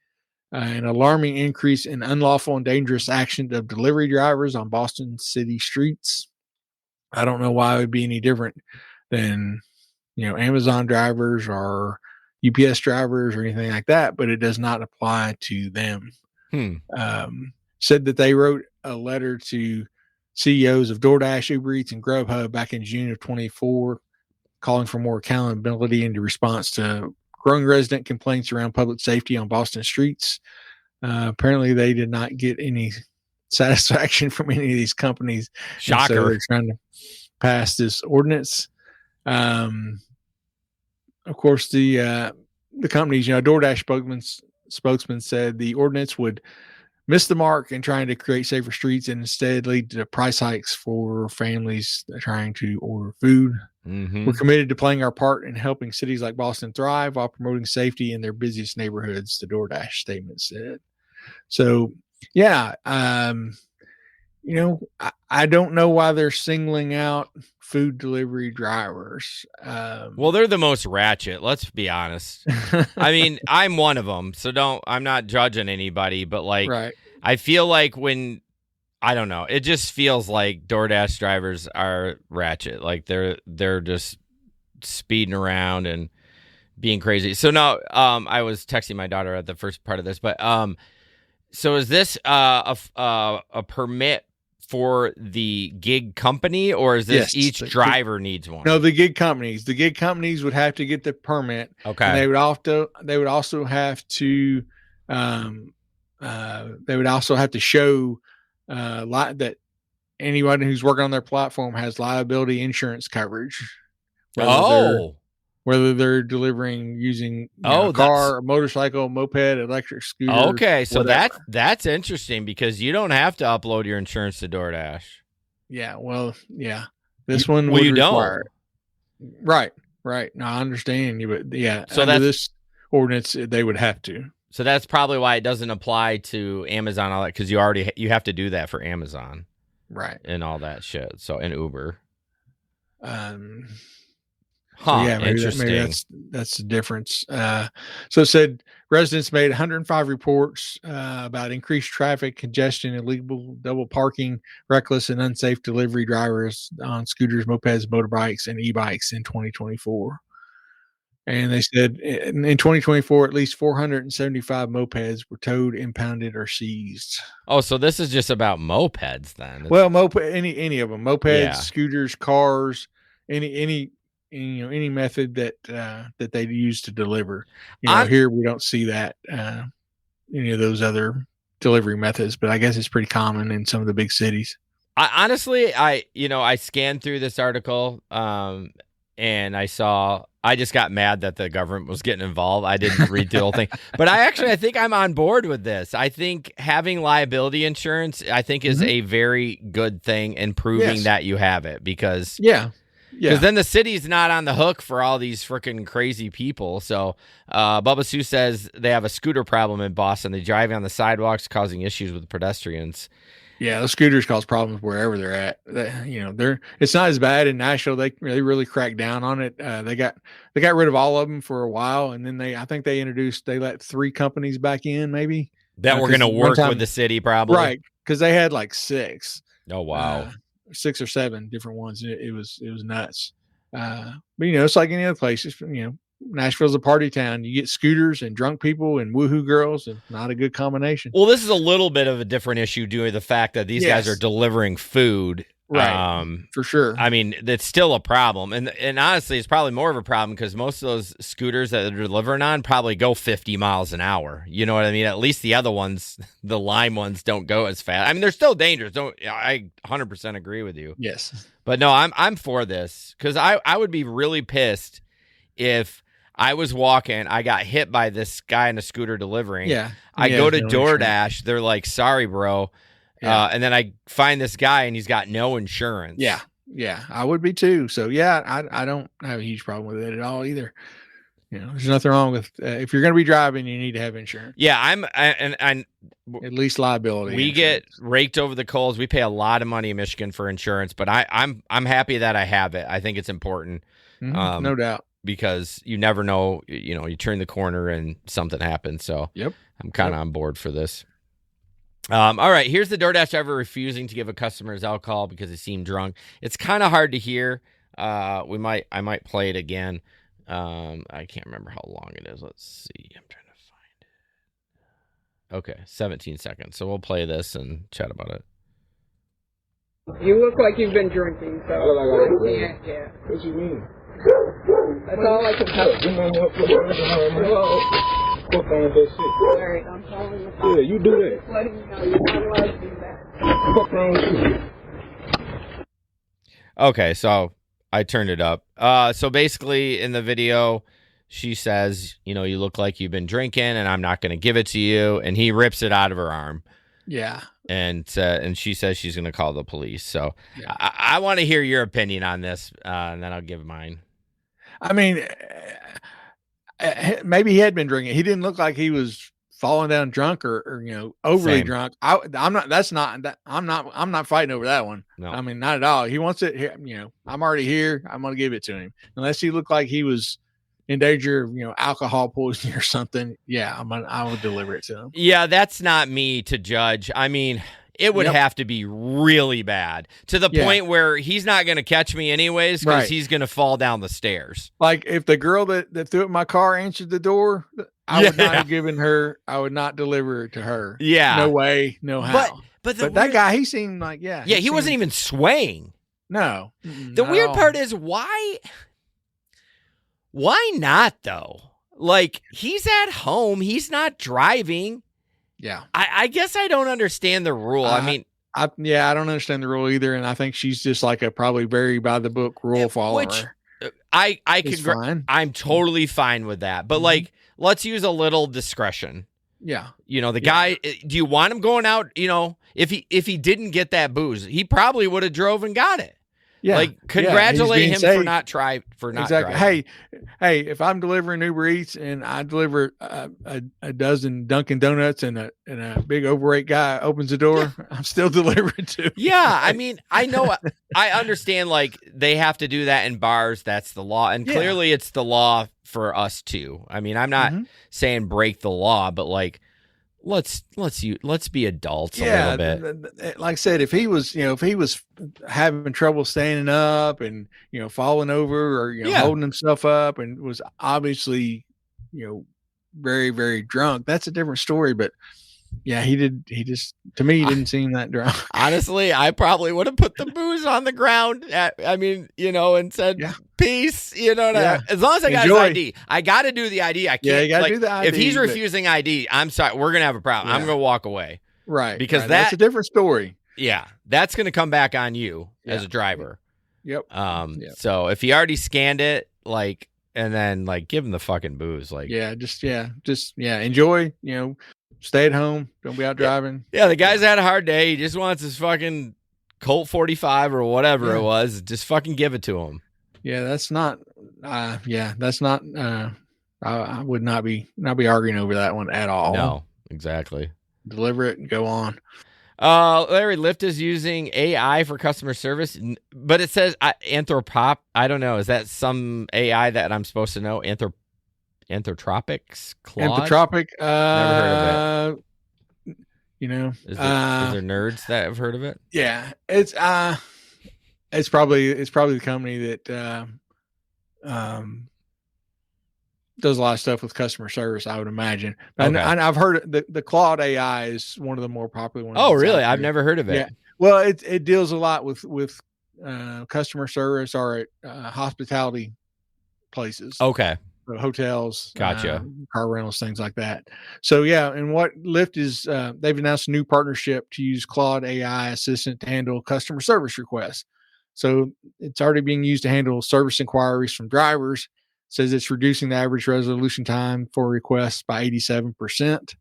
an alarming increase in unlawful and dangerous action of delivery drivers on Boston city streets. I don't know why it would be any different than, Amazon drivers or UPS drivers or anything like that, but it does not apply to them. Said that they wrote a letter to CEOs of Doordash, Uber Eats, and Grubhub back in June of 24, calling for more accountability in response to growing resident complaints around public safety on Boston streets. Apparently, they did not get any satisfaction from any of these companies. Shocker. So they're trying to pass this ordinance. Of course, the companies, DoorDash spokesman said the ordinance would miss the mark in trying to create safer streets and instead lead to price hikes for families trying to order food. We're committed to playing our part in helping cities like Boston thrive while promoting safety in their busiest neighborhoods, the DoorDash statement said. So, yeah, I don't know why they're singling out food delivery drivers. Well, they're the most ratchet. Let's be honest. I mean, I'm one of them, so I'm not judging anybody, but right. I feel like I don't know. It just feels like DoorDash drivers are ratchet. Like they're just speeding around and being crazy. So now, I was texting my daughter at the first part of this, but so is this a permit for the gig company, or is this each driver needs one? No, the gig companies. The gig companies would have to get the permit. Okay. And they would also have to show that anyone who's working on their platform has liability insurance coverage. Whether they're delivering using a car, a motorcycle, moped, electric scooter. Okay, so whatever. that's interesting because you don't have to upload your insurance to DoorDash. Yeah, well, yeah. This one would require it. Right. No, I understand you, but yeah. So under this ordinance, they would have to. So that's probably why it doesn't apply to Amazon, all that, because you have to do that for Amazon, right, and all that shit. So and Uber. Maybe that's the difference. So it said residents made 105 reports about increased traffic, congestion, illegal double parking, reckless and unsafe delivery drivers on scooters, mopeds, motorbikes, and e-bikes in 2024. And they said in 2024, at least 475 mopeds were towed, impounded, or seized. Oh, so this is just about mopeds then? Well, any of them, mopeds, scooters, cars, any method that they use to deliver. Here we don't see that any of those other delivery methods, but I guess it's pretty common in some of the big cities. I scanned through this article and I just got mad that the government was getting involved. I didn't read the whole thing, but I think I'm on board with this. I think having liability insurance, is a very good thing and proving that you have it because because then the city's not on the hook for all these freaking crazy people. So Bubba Sue says they have a scooter problem in Boston. They drive on the sidewalks, causing issues with pedestrians. Yeah, the scooters cause problems wherever they're at. It's not as bad in Nashville. They really cracked down on it. They got rid of all of them for a while, and then they let 3 companies back in, maybe that were going to work with the city, probably, right? Because they had like 6. Oh wow. 6 or 7 different ones. It was nuts. But it's like any other place. Nashville's a party town. You get scooters and drunk people and woohoo girls, and not a good combination. Well, this is a little bit of a different issue due to the fact that these guys are delivering food. Right. For sure. I mean, it's still a problem. And honestly, it's probably more of a problem because most of those scooters that they're delivering on probably go 50 miles an hour. You know what I mean? At least the other ones, the Lime ones, don't go as fast. I mean, they're still dangerous. I 100% agree with you. Yes. But no, I'm for this because I would be really pissed if I was walking, I got hit by this guy in a scooter delivering. Yeah. I go to DoorDash. They're like, sorry, bro. Yeah. And then I find this guy and he's got no insurance. Yeah. Yeah, I would be too. So yeah, I don't have a huge problem with it at all either. There's nothing wrong with if you're going to be driving, you need to have insurance. Yeah, At least liability. We insurance. get raked over the coals. We pay a lot of money in Michigan for insurance, but I'm happy that I have it. I think it's important. No doubt. Because you never know, you turn the corner and something happens. So Yep. I'm kind of on board for this. All right, here's the DoorDash driver refusing to give a customer his alcohol because he seemed drunk. It's kind of hard to hear. I might play it again. I can't remember how long it is. Let's see. I'm trying to find it. Okay, 17 seconds. So we'll play this and chat about it. You look like you've been drinking, so yeah. What you mean? That's all I can tell you. Whoa. Fuck on with that shit. Alright, I'm calling the cops. Yeah, you do that. Just letting you know you're not allowed to do that. Fuck wrong with you? Okay, so I turned it up. So basically in the video, she says, you look like you've been drinking and I'm not going to give it to you. And he rips it out of her arm. Yeah. And she says she's going to call the police. So Yeah. I want to hear your opinion on this, and then I'll give mine. I mean, maybe he had been drinking. He didn't look like he was falling down drunk or overly Same. drunk. I'm not. That's not. I'm not fighting over that one. No. I mean, not at all. He wants it here. I'm already here. I'm going to give it to him unless he looked like he was in danger of alcohol poisoning or something. Yeah, I would deliver it to him. Yeah, that's not me to judge. I mean, it would Yep. have to be really bad to the Yeah. point where he's not going to catch me anyways because Right. he's going to fall down the stairs. Like if the girl that threw it in my car answered the door, I would not Yeah. have given her. I would not deliver it to her. Yeah. No way. No how. But But that guy, he seemed like he wasn't even swaying. No. The weird part is why not though? Like he's at home, he's not driving. Yeah. I guess I don't understand the rule. I mean, I don't understand the rule either, and I think she's just like a probably very by the book rule follower. which I It's can fine. I'm totally fine with that. But Mhm. like let's use a little discretion. Yeah. The guy, do you want him going out, if he didn't get that booze, he probably would have drove and got it. Yeah. Like congratulate being him safe. for not driving. Exactly. Hey, if I'm delivering Uber Eats and I deliver a dozen Dunkin' Donuts and a big overweight guy opens the door, I'm still delivering to. Yeah, I mean, I know, I understand. Like they have to do that in bars. That's the law, and Yeah. clearly it's the law for us too. I mean, I'm not saying break the law, but like let's be adults a little bit. Like I said, if he was having trouble standing up and falling over or holding himself up and was obviously very, very drunk, that's a different story. But yeah, he didn't seem that drunk. Honestly, I probably would have put the booze on the ground. And said peace. As long as I got his Enjoy. ID, I got to do the ID. I can't. Yeah, you gotta do the ID, If he's but- refusing ID, I'm sorry. We're gonna have a problem. I'm Yeah. gonna walk away. Right. Because that's a different story. Yeah, that's gonna come back on you as Yeah. a driver. Yep. Yep. So if he already scanned it, and then give him the fucking booze, Just enjoy, stay at home. Don't be out driving. Yeah, the guy's had a hard day. He just wants his fucking Colt 45 or whatever it was. Just fucking give it to him. Yeah, that's not. That's not. I would not be arguing over that one at all. No, exactly. Deliver it and go on. Larry, Lyft is using AI for customer service, but it says anthropop. I don't know. Is that some AI that I'm supposed to know? Anthropics? Claude? Anthropic. Never heard of it. Is there nerds that have heard of it? Yeah, it's probably the company that does a lot of stuff with customer service, I would imagine. And I've heard the Claude AI is one of the more popular ones. Oh, really? I've never heard of it. Yeah. Well, it deals a lot with customer service or hospitality places. Okay. Hotels, Gotcha. Car rentals, things like that. So yeah, and what Lyft is, they've announced a new partnership to use Claude AI assistant to handle customer service requests. So it's already being used to handle service inquiries from drivers. Says it's reducing the average resolution time for requests by 87%.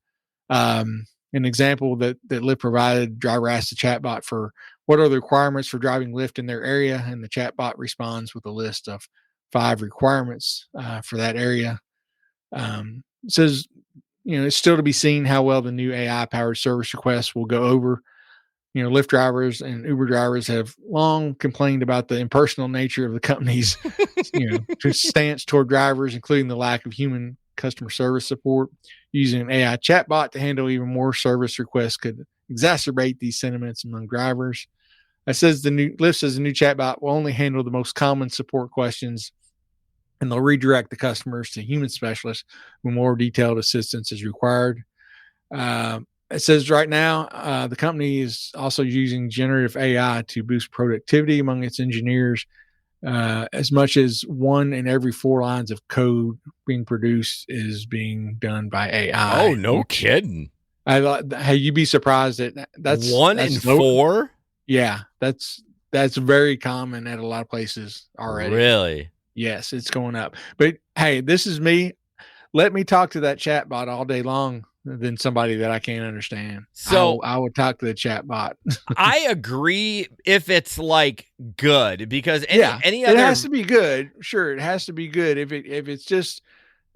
An example that Lyft provided, driver asked the chatbot for what are the requirements for driving Lyft in their area, and the chatbot responds with a list of 5 requirements for that area. It says, it's still to be seen how well the new AI-powered service requests will go over. Lyft drivers and Uber drivers have long complained about the impersonal nature of the company's, stance toward drivers, including the lack of human customer service support. Using an AI chatbot to handle even more service requests could exacerbate these sentiments among drivers. It says Lyft says the new chatbot will only handle the most common support questions, and they'll redirect the customers to human specialists when more detailed assistance is required. It says right now, the company is also using generative AI to boost productivity among its engineers. As much as 1 in every 4 lines of code being produced is being done by AI. Oh, no kidding. Hey, you'd be surprised that's 1 in 4. Yeah, that's very common at a lot of places already. Really? Yes, it's going up. But hey, this is me. Let me talk to that chatbot all day long than somebody that I can't understand. So I would talk to the chatbot. I agree if it's like good, because any it other has to be good. Sure, it has to be good. If it's just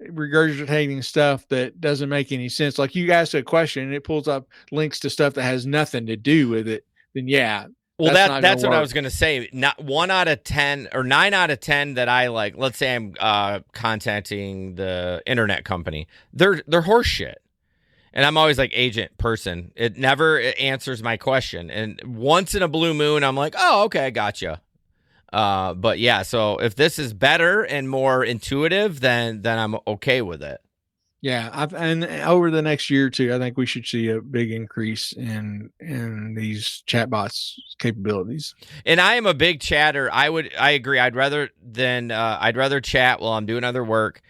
regurgitating stuff that doesn't make any sense, like you asked a question and it pulls up links to stuff that has nothing to do with it, then yeah. Well, that's what I was going to say. Not 1 out of 10 or 9 out of 10 that I like. Let's say I'm contacting the internet company. They're horse shit. And I'm always like, agent person. It never answers my question. And once in a blue moon, I'm like, oh, okay, gotcha. But yeah, so if this is better and more intuitive, then I'm okay with it. Yeah, and over the next year or two, I think we should see a big increase in these chatbots capabilities. And I am a big chatter. I agree. I'd rather chat while I'm doing other work,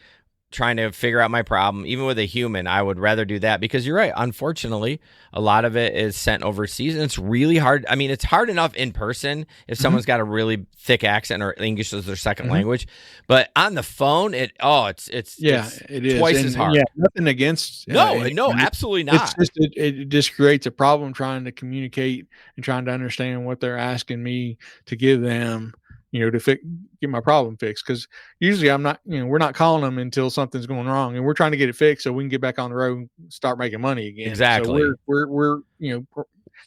trying to figure out my problem. Even with a human, I would rather do that, because you're right. Unfortunately, a lot of it is sent overseas, and it's really hard. I mean, it's hard enough in person if someone's got a really thick accent or English is their second language, but on the phone, it is twice as hard. Yeah, nothing against. No, absolutely not. It's just it just creates a problem trying to communicate and trying to understand what they're asking me to give them. To get my problem fixed, because usually I'm not, we're not calling them until something's going wrong, and we're trying to get it fixed so we can get back on the road and start making money again. Exactly. So we're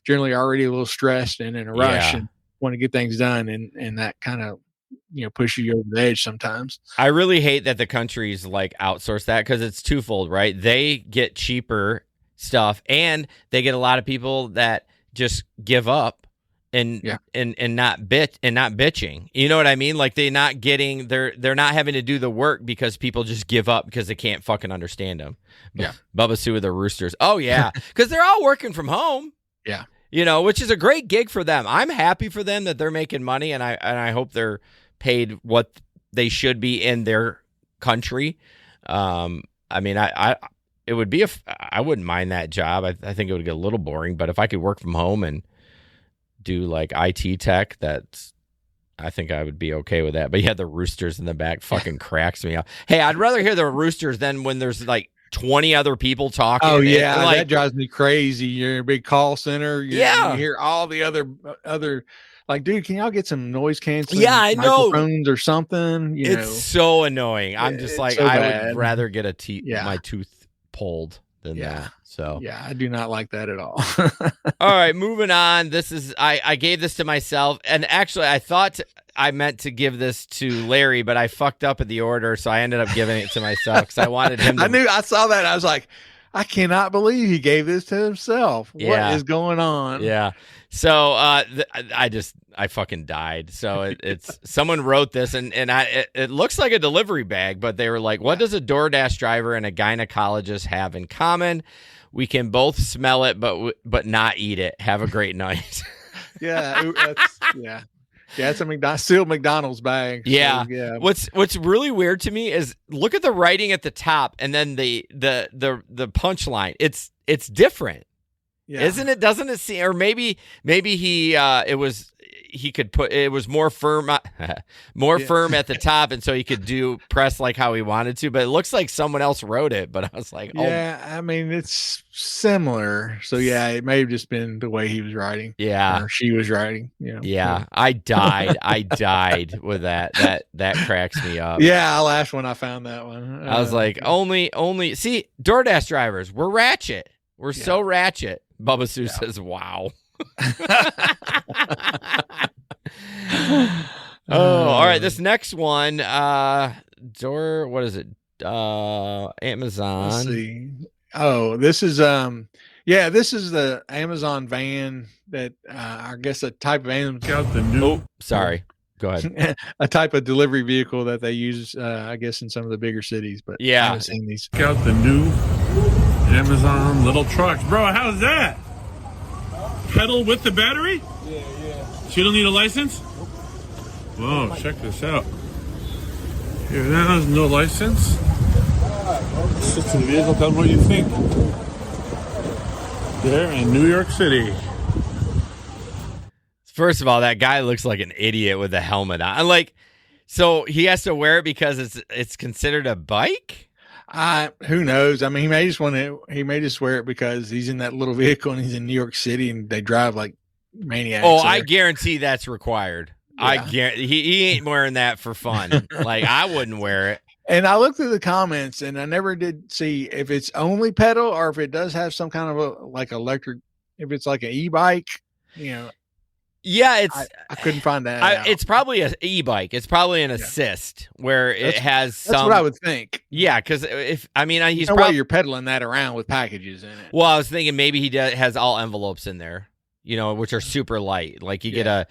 generally already a little stressed and in a rush and want to get things done, and that kind of push you over the edge sometimes. I really hate that the countries like outsource that, because it's twofold, right? They get cheaper stuff, and they get a lot of people that just give up. And not bitching. You know what I mean? Like they're not having to do the work because people just give up because they can't fucking understand them. Yeah. Bubba Sue with the Roosters. Oh yeah. Because they're all working from home. Yeah. Which is a great gig for them. I'm happy for them that they're making money, and I hope they're paid what they should be in their country. I mean, it would be I wouldn't mind that job. I think it would get a little boring, but if I could work from home and do like IT tech, I think I would be okay with that. But yeah, the roosters in the back fucking cracks me up. Hey, I'd rather hear the roosters than when there's like 20 other people talking. Oh yeah, that drives me crazy. You're in a big call center. You hear all the other like, dude, can y'all get some noise canceling? Yeah, I know. Microphones or something. It's so annoying. I'm just like, so I would rather get my tooth pulled than that. So yeah, I do not like that at all. All right, moving on. This is I gave this to myself, and actually I thought I meant to give this to Larry, but I fucked up at the order, so I ended up giving it to myself because I wanted him to. I saw that. I was like, I cannot believe he gave this to himself. Yeah. What is going on? Yeah. So I fucking died. So it's someone wrote this, and it looks like a delivery bag, but they were like, what does a Doordash driver and a gynecologist have in common? We can both smell it, but not eat it. Have a great night. Yeah, it's a sealed McDonald's bag. Yeah. So, yeah. What's really weird to me is look at the writing at the top, and then the punchline. It's different. Yeah. Isn't it? Doesn't it seem? Or maybe he it was he could put it was more firm, firm at the top, and so he could press like how he wanted to. But it looks like someone else wrote it. But I was like, yeah, I mean it's similar. So yeah, it may have just been the way he was writing. Yeah, or she was writing. Yeah, I died with that. That cracks me up. Yeah, I laughed when I found that one. I was like, only see, DoorDash drivers, we're ratchet. We're so ratchet. Bubba Sue says, "Wow." All right. This next one, what is it? Amazon. Let's see. Oh, this is this is the Amazon van that I guess a type of Amazon. Oh, sorry. Go ahead. A type of delivery vehicle that they use, I guess, in some of the bigger cities. But I haven't seen these. Check out the new Amazon little trucks, bro. How's that? Pedal with the battery? Yeah. So you don't need a license? Whoa, check this out. Here, that has no license. Sit to the vehicle, tell them what you think. There in New York City. First of all, that guy looks like an idiot with a helmet on. Like, so he has to wear it because it's considered a bike? Who knows? I mean, he may just wear it because he's in that little vehicle and he's in New York City and they drive like maniacs. Oh, I guarantee that's required. Yeah. I guarantee he ain't wearing that for fun. Like, I wouldn't wear it. And I looked through the comments and I never did see if it's only pedal or if it does have some kind of electric, if it's like an e-bike, Yeah, it's. I couldn't find that out. It's probably an e-bike. It's probably an assist where it has some. That's what I would think. Yeah, because he's no way you're pedaling that around with packages in it. Well, I was thinking maybe he has all envelopes in there, which are super light. Like you get a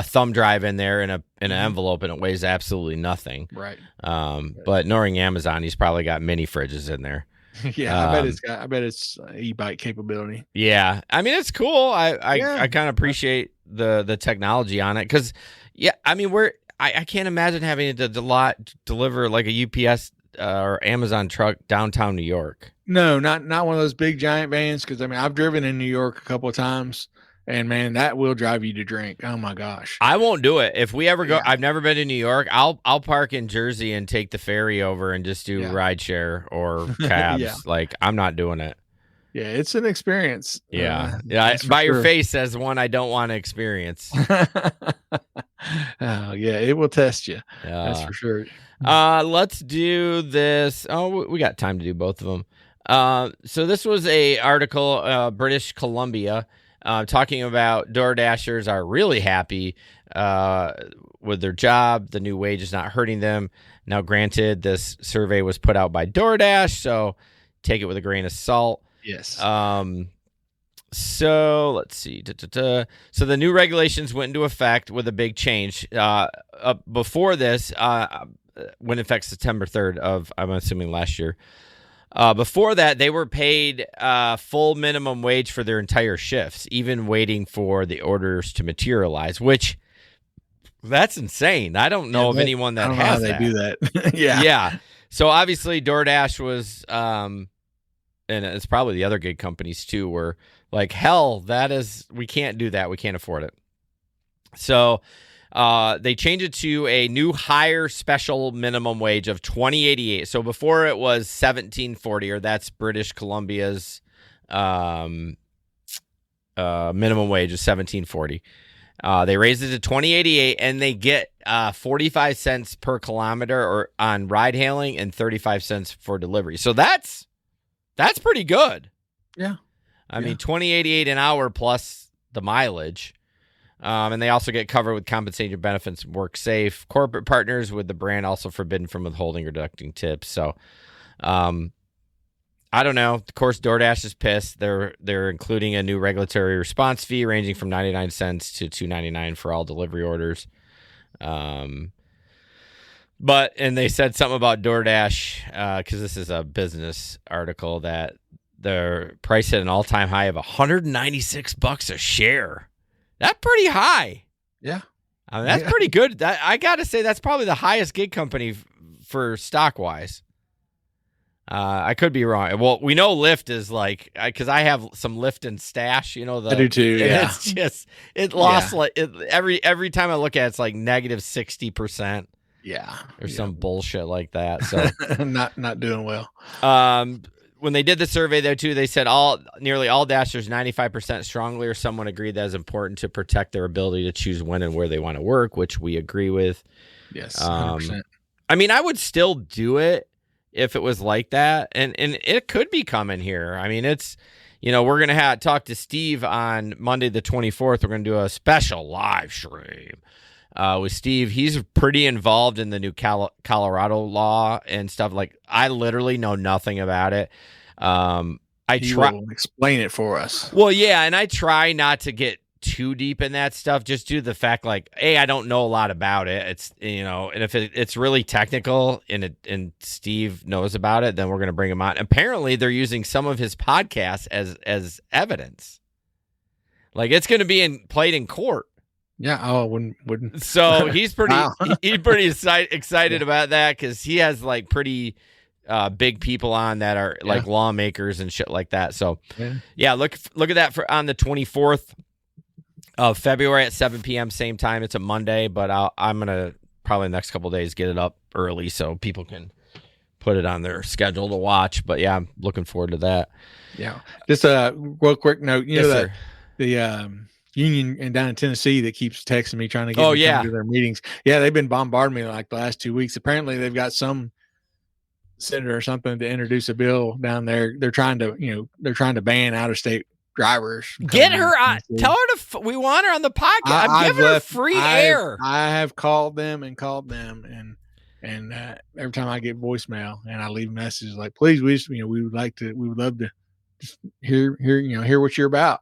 thumb drive in there and an envelope, and it weighs absolutely nothing. Right. But knowing Amazon, he's probably got mini fridges in there. Yeah, I bet it's e-bike capability. Yeah, I mean it's cool. I kind of appreciate the technology on it because I can't imagine having to deliver like a UPS or Amazon truck downtown New York. No, not one of those big giant vans. Because I've driven in New York a couple of times, and man, that will drive you to drink. Oh my gosh, I won't do it if we ever go. I've never been to New York. I'll park in Jersey and take the ferry over and just do rideshare or cabs. Like I'm not doing it. Yeah, it's an experience. Yeah. By your face says one I don't want to experience. Oh, yeah, it will test you. That's for sure. Let's do this. Oh, we got time to do both of them. So this was a article, British Columbia, talking about DoorDashers are really happy with their job. The new wage is not hurting them. Now, granted, this survey was put out by DoorDash, so take it with a grain of salt. Yes. So let's see. So the new regulations went into effect with a big change. Before this, went in effect September 3rd of, I'm assuming, last year. Before that, they were paid full minimum wage for their entire shifts, even waiting for the orders to materialize, which that's insane. I don't know of anyone that has that. They do that. Yeah. So obviously DoorDash was, and it's probably the other gig companies too, were like, hell, we can't do that. We can't afford it. So they changed it to a new higher special minimum wage of $20.88. So before it was $17.40, or that's British Columbia's minimum wage is $17.40. They raised it to $20.88, and they get 45 cents per kilometer or on ride hailing and 35 cents for delivery. So that's pretty good. Yeah. I mean, $20.88 an hour plus the mileage. And they also get covered with compensating benefits, work safe. Corporate partners with the brand also forbidden from withholding or deducting tips. So, I don't know. Of course, DoorDash is pissed. They're including a new regulatory response fee ranging from 99 cents to $2.99 for all delivery orders. And they said something about DoorDash, because this is a business article, that their price hit an all-time high of $196 a share. That's pretty high. Yeah. I mean, that's pretty good. I got to say, that's probably the highest gig company for stock-wise. I could be wrong. Well, we know Lyft is like, because I have some Lyft and Stash. You know, I do too. Yeah, it's just it lost every time I look at it, it's like negative 60%. Yeah, or some bullshit like that. So not doing well. When they did the survey there too, they said nearly all Dashers, 95% strongly or someone agreed that it's important to protect their ability to choose when and where they want to work, which we agree with. Yes, 100%. I mean, I would still do it if it was like that, and it could be coming here. I mean, it's, we're gonna talk to Steve on Monday the 24th. We're gonna do a special live stream with Steve. He's pretty involved in the new Colorado law and stuff. Like, I literally know nothing about it. He will explain it for us. Well, yeah, and I try not to get too deep in that stuff, just due to the fact, like, I don't know a lot about it. It's, and if it's really technical and Steve knows about it, then we're going to bring him on. Apparently they're using some of his podcasts as evidence. Like, it's going to be played in court. Yeah. Oh, wouldn't. So he's pretty, Wow. he's pretty excited about that, because he has like pretty big people on that are like lawmakers and shit like that. So yeah, look at that on the 24th of February at 7 p.m. same time. It's a Monday, but I'm gonna probably the next couple of days get it up early so people can put it on their schedule to watch. But yeah, I'm looking forward to that. Yeah. Just a real quick note. Yes, sir. The union and down in Tennessee that keeps texting me trying to get me to come to their meetings. Yeah, they've been bombarding me like the last 2 weeks. Apparently, they've got some senator or something to introduce a bill down there. They're trying to ban out of state drivers. Get her on. Tell her we want her on the podcast. I'm giving her free air. I have called them, and every time I get voicemail and I leave messages like, please, we would love to just hear what you're about.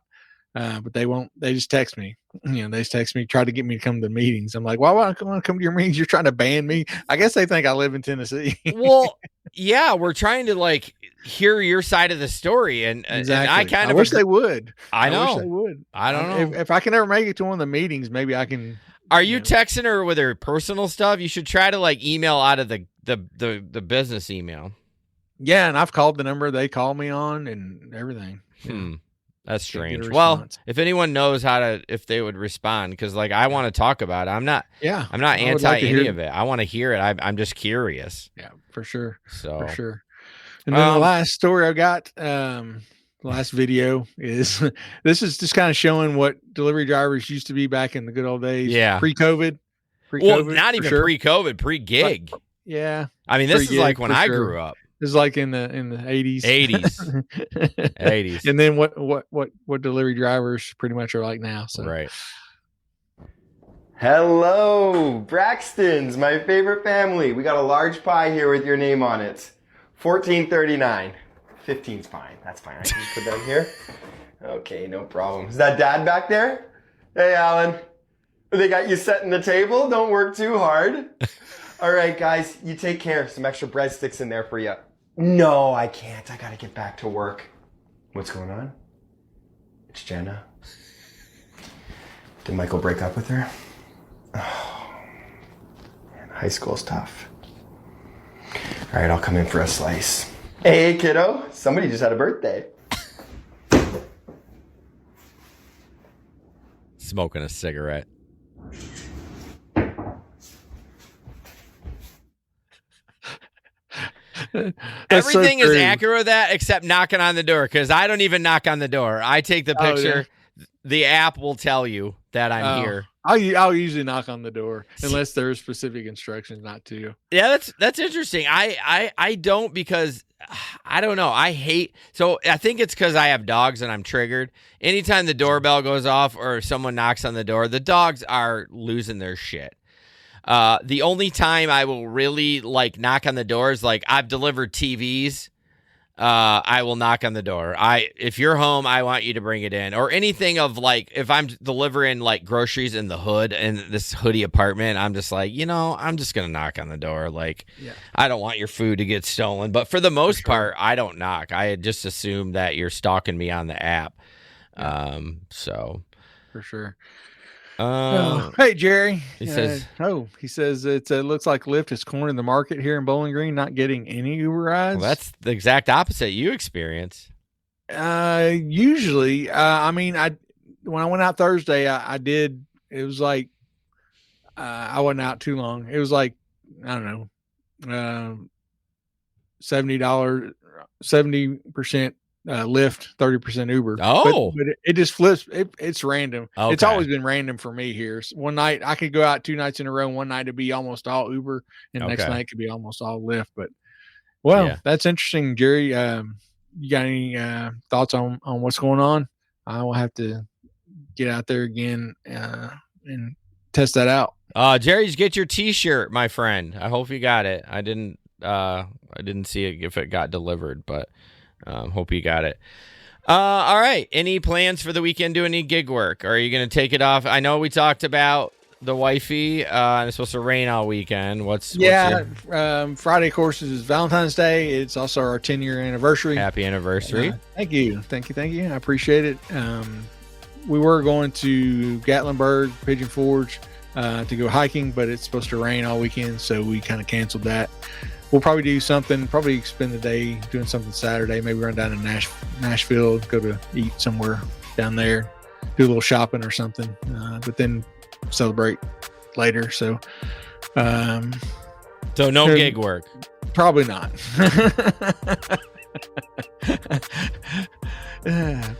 But they won't. They just text me. They just text me, try to get me to come to the meetings. I'm like, why would I want to come to your meetings? You're trying to ban me. I guess they think I live in Tennessee. Well, yeah, we're trying to like hear your side of the story, and exactly. and I wish they would. I know. I wish they would. I don't know if I can ever make it to one of the meetings. Maybe I can. Are you texting her with her personal stuff? You should try to like email out of the business email. Yeah, and I've called the number they call me on and everything. That's strange. Well, if anyone knows if they would respond, because like I want to talk about it. I'm not anti any of it. I want to hear it. I'm just curious. Yeah, for sure. For sure. And then the last story I got, the last video is this is just kind of showing what delivery drivers used to be back in the good old days. Yeah. Pre-COVID. Well, not even pre-COVID, pre-gig. Yeah. I mean, this is like when I grew up. This is like in the 80s. 80s. And then what delivery drivers pretty much are like now. So right. Hello, Braxton's, my favorite family. We got a large pie here with your name on it. $14.39. 15's fine. That's fine. I can just put that here. Okay, no problem. Is that Dad back there? Hey, Alan. They got you setting the table. Don't work too hard. All right, guys, you take care. Some extra breadsticks in there for you. No, I can't. I got to get back to work. What's going on? It's Jenna. Did Michael break up with her? Oh, man, high school's tough. All right, I'll come in for a slice. Hey, kiddo. Somebody just had a birthday. Smoking a cigarette. Everything is accurate with that except knocking on the door, because I don't even knock on the door. I take the picture. The app will tell you that I'm here. I'll usually knock on the door unless there's specific instructions not to. Yeah, that's interesting. I don't, because I don't know. I think it's because I have dogs and I'm triggered. Anytime the doorbell goes off or someone knocks on the door, the dogs are losing their shit. The only time I will really like knock on the door is like I've delivered TVs. I will knock on the door. If you're home, I want you to bring it in, or anything of like, if I'm delivering like groceries in the hood in this hoodie apartment, I'm just like, I'm just going to knock on the door. Like, I don't want your food to get stolen, but for the most part, I don't knock. I just assume that you're stalking me on the app. So for sure. Hey, Jerry. He says, he says it looks like Lyft has cornered the market here in Bowling Green, not getting any Uber rides. well, that's the exact opposite you experience. Usually, when I went out Thursday, I did. It was like I wasn't out too long. It was like I don't know, $70, 70% Lyft, 30% Uber. Oh. but it just flips. It's random. Okay. It's always been random for me here. One night I could go out 2 nights in a row. One night it'd be almost all Uber, and the next Okay. night it could be almost all Lyft. But that's interesting, Jerry. You got any thoughts on what's going on? I will have to get out there again and test that out. Jerry's, get your T-shirt, my friend. I hope you got it. I didn't see it if it got delivered, but hope you got it. All right. Any plans for the weekend? Do any gig work? Or are you going to take it off? I know we talked about the wifey, and it's supposed to rain all weekend. Friday, of course, is Valentine's Day. It's also our 10-year anniversary. Happy anniversary. Thank you. I appreciate it. We were going to Gatlinburg, Pigeon Forge, to go hiking, but it's supposed to rain all weekend, so we kind of canceled that. We'll probably do something, probably spend the day doing something Saturday, maybe run down to Nashville, go to eat somewhere down there, do a little shopping or something, but then celebrate later. So no gig work. Probably not.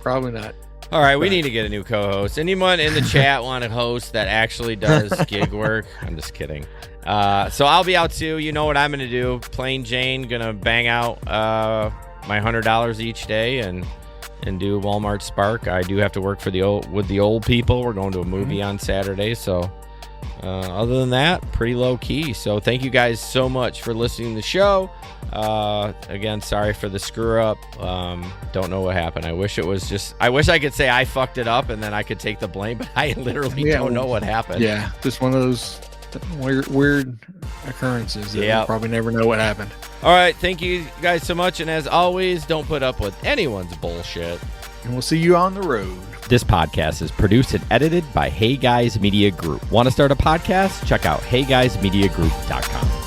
Probably not. All right, we need to get a new co-host. Anyone in the chat want a host that actually does gig work? I'm just kidding. So I'll be out too. You know what I'm going to do. Plain Jane, going to bang out my $100 each day and do Walmart Spark. I do have to work with the old people. We're going to a movie on Saturday. So other than that, pretty low key. So thank you guys so much for listening to the show. Again, sorry for the screw up. Don't know what happened. I wish I could say I fucked it up and then I could take the blame, but I literally don't know what happened. Yeah, just one of those weird occurrences that we'll probably never know what happened. All right, thank you guys so much, and as always, don't put up with anyone's bullshit. And we'll see you on the road. This podcast is produced and edited by Hey Guys Media Group. Want to start a podcast? Check out heyguysmediagroup.com.